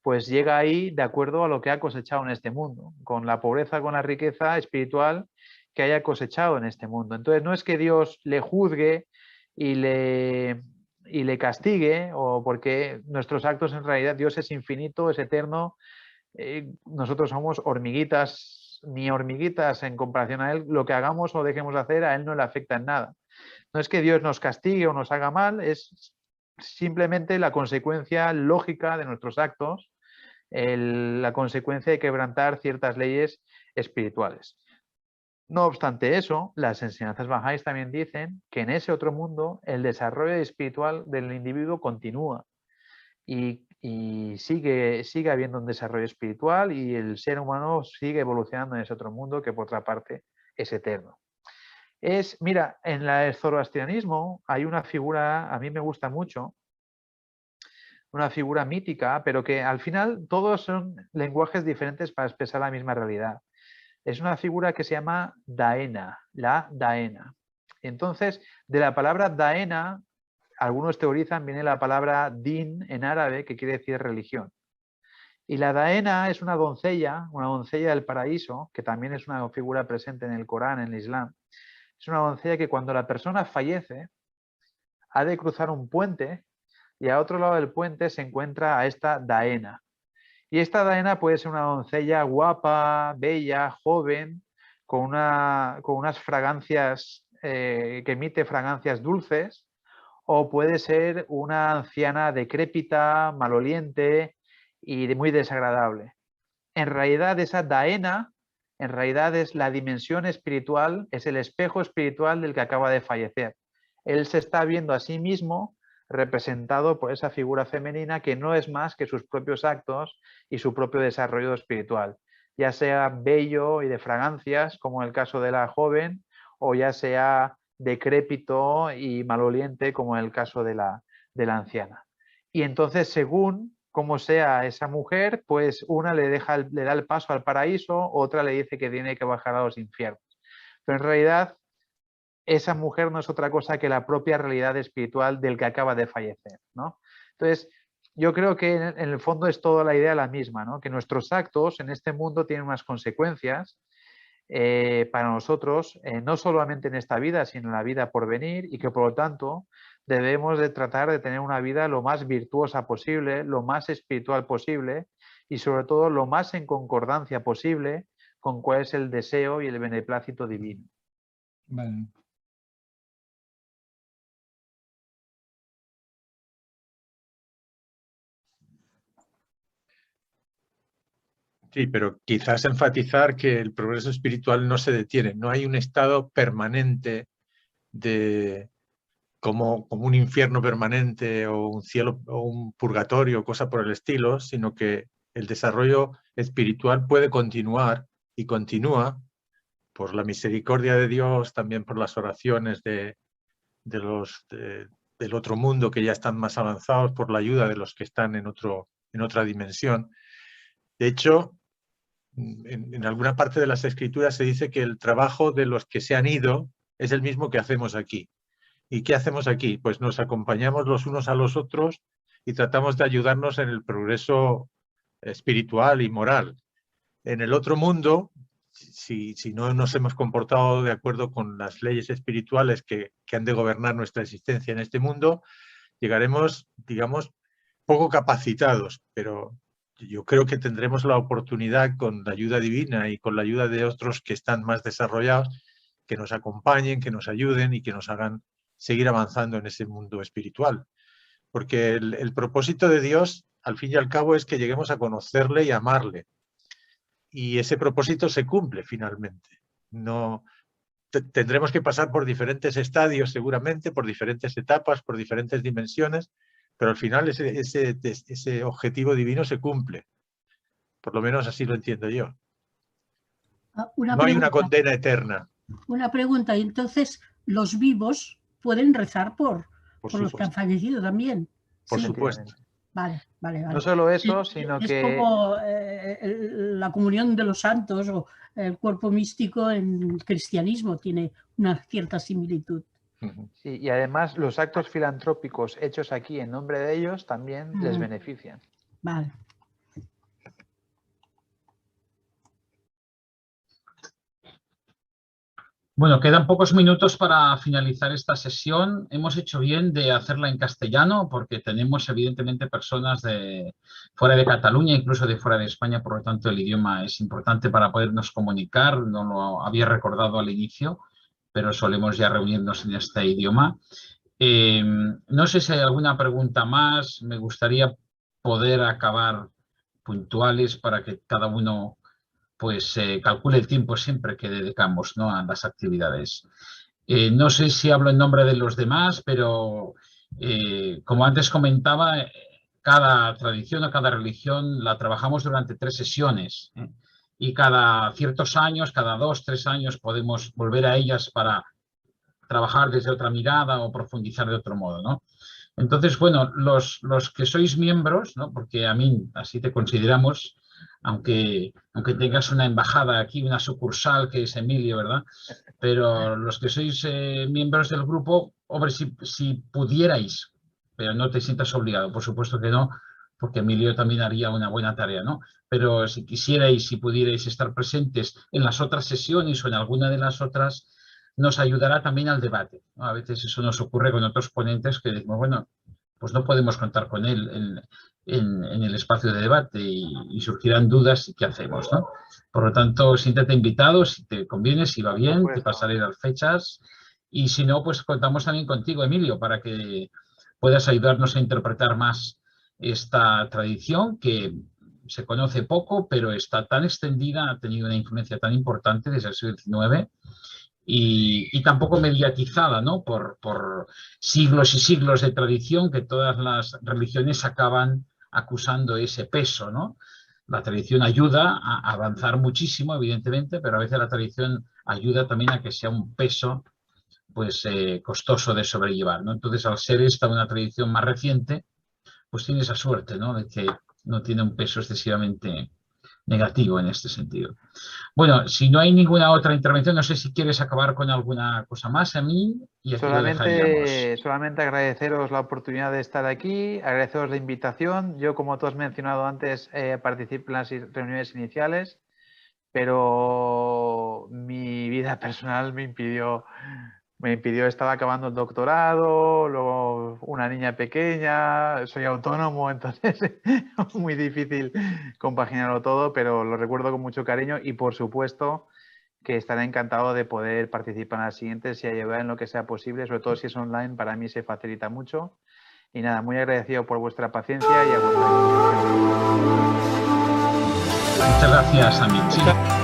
pues llega ahí de acuerdo a lo que ha cosechado en este mundo, con la pobreza, con la riqueza espiritual que haya cosechado en este mundo. Entonces, no es que Dios le juzgue y le castigue, o porque nuestros actos, en realidad Dios es infinito, es eterno, nosotros somos hormiguitas, ni hormiguitas en comparación a Él. Lo que hagamos o dejemos de hacer a Él no le afecta en nada. No es que Dios nos castigue o nos haga mal, es simplemente la consecuencia lógica de nuestros actos, la consecuencia de quebrantar ciertas leyes espirituales. No obstante eso, las enseñanzas bahá'ís también dicen que en ese otro mundo el desarrollo espiritual del individuo continúa y sigue habiendo un desarrollo espiritual, y el ser humano sigue evolucionando en ese otro mundo que, por otra parte, es eterno. Mira, en el zoroastrianismo hay una figura, a mí me gusta mucho, una figura mítica, pero que al final todos son lenguajes diferentes para expresar la misma realidad. Es una figura que se llama Daena, la Daena. Entonces, de la palabra Daena, algunos teorizan, viene la palabra din en árabe, que quiere decir religión. Y la Daena es una doncella del paraíso, que también es una figura presente en el Corán, en el Islam. Es una doncella que cuando la persona fallece ha de cruzar un puente, y a otro lado del puente se encuentra a esta Daena. Y esta Daena puede ser una doncella guapa, bella, joven, con unas fragancias, que emite fragancias dulces, o puede ser una anciana decrépita, maloliente y muy desagradable. En realidad, esa Daena, en realidad es la dimensión espiritual, es el espejo espiritual del que acaba de fallecer. Él se está viendo a sí mismo representado por esa figura femenina que no es más que sus propios actos y su propio desarrollo espiritual, ya sea bello y de fragancias, como en el caso de la joven, o ya sea decrépito y maloliente, como en el caso de la anciana. Y entonces, según cómo sea esa mujer, pues una le da el paso al paraíso, otra le dice que tiene que bajar a los infiernos. Pero en realidad, esa mujer no es otra cosa que la propia realidad espiritual del que acaba de fallecer, ¿no? Entonces, yo creo que en el fondo es toda la idea la misma, ¿no? Que nuestros actos en este mundo tienen unas consecuencias para nosotros, no solamente en esta vida, sino en la vida por venir, y que por lo tanto debemos de tratar de tener una vida lo más virtuosa posible, lo más espiritual posible, y sobre todo lo más en concordancia posible con cuál es el deseo y el beneplácito divino. Vale. Sí, pero quizás enfatizar que el progreso espiritual no se detiene, no hay un estado permanente de como un infierno permanente o un cielo o un purgatorio, cosa por el estilo, sino que el desarrollo espiritual puede continuar y continúa por la misericordia de Dios, también por las oraciones del otro mundo que ya están más avanzados, por la ayuda de los que están en otra dimensión. De hecho, en alguna parte de las escrituras se dice que el trabajo de los que se han ido es el mismo que hacemos aquí. ¿Y qué hacemos aquí? Pues nos acompañamos los unos a los otros y tratamos de ayudarnos en el progreso espiritual y moral. En el otro mundo, si no nos hemos comportado de acuerdo con las leyes espirituales que han de gobernar nuestra existencia en este mundo, llegaremos, digamos, poco capacitados, pero yo creo que tendremos la oportunidad, con la ayuda divina y con la ayuda de otros que están más desarrollados, que nos acompañen, que nos ayuden y que nos hagan seguir avanzando en ese mundo espiritual. Porque el propósito de Dios, al fin y al cabo, es que lleguemos a conocerle y amarle. Y ese propósito se cumple finalmente. No, tendremos que pasar por diferentes estadios seguramente, por diferentes etapas, por diferentes dimensiones, pero al final ese objetivo divino se cumple. Por lo menos así lo entiendo yo. No hay una condena eterna. Una pregunta, y entonces los vivos pueden rezar por los que han fallecido también. Por supuesto. Vale. No solo eso, sino que... Es como la comunión de los santos o el cuerpo místico en el cristianismo tiene una cierta similitud. Sí, y además los actos filantrópicos hechos aquí en nombre de ellos también les benefician. Vale. Bueno, quedan pocos minutos para finalizar esta sesión. Hemos hecho bien de hacerla en castellano porque tenemos evidentemente personas de fuera de Cataluña, incluso de fuera de España, por lo tanto el idioma es importante para podernos comunicar. No lo había recordado al inicio, pero solemos ya reunirnos en este idioma. No sé si hay alguna pregunta más. Me gustaría poder acabar puntuales para que cada uno pues calcule el tiempo siempre que dedicamos, ¿no?, a las actividades. No sé si hablo en nombre de los demás, pero como antes comentaba, cada tradición o cada religión la trabajamos durante 3 sesiones y cada ciertos años, cada 2, 3 años podemos volver a ellas para trabajar desde otra mirada o profundizar de otro modo, ¿no? Entonces, bueno, los que sois miembros, ¿no?, porque a mí así te consideramos, aunque tengas una embajada aquí, una sucursal que es Emilio, ¿verdad? Pero los que sois miembros del grupo, hombre, si pudierais, pero no te sientas obligado, por supuesto que no, porque Emilio también haría una buena tarea, ¿no? Pero si quisierais, si pudierais estar presentes en las otras sesiones o en alguna de las otras, nos ayudará también al debate, ¿no? A veces eso nos ocurre con otros ponentes que decimos, bueno, pues no podemos contar con él en el espacio de debate y surgirán dudas y qué hacemos, ¿no? Por lo tanto, siéntete invitado, si te conviene, si va bien, te pasaré las fechas y si no, pues contamos también contigo, Emilio, para que puedas ayudarnos a interpretar más esta tradición que se conoce poco, pero está tan extendida, ha tenido una influencia tan importante desde el siglo XIX y tampoco mediatizada, ¿no?, por siglos y siglos de tradición que todas las religiones acaban acusando ese peso, ¿no? La tradición ayuda a avanzar muchísimo, evidentemente, pero a veces la tradición ayuda también a que sea un peso pues costoso de sobrellevar, ¿no? Entonces, al ser esta una tradición más reciente, pues tiene esa suerte, ¿no?, de que no tiene un peso excesivamente negativo en este sentido. Bueno, si no hay ninguna otra intervención, no sé si quieres acabar con alguna cosa más a mí y aquí lo dejaríamos. Solamente agradeceros la oportunidad de estar aquí, agradeceros la invitación. Yo, como tú has mencionado antes, participé en las reuniones iniciales, pero mi vida personal me impidió, estaba acabando el doctorado, luego una niña pequeña, soy autónomo, entonces es muy difícil compaginarlo todo, pero lo recuerdo con mucho cariño y por supuesto que estaré encantado de poder participar en las siguientes y ayudar en lo que sea posible, sobre todo si es online, para mí se facilita mucho. Y nada, muy agradecido por vuestra paciencia y a vuestra disposición. Muchas gracias, Amit.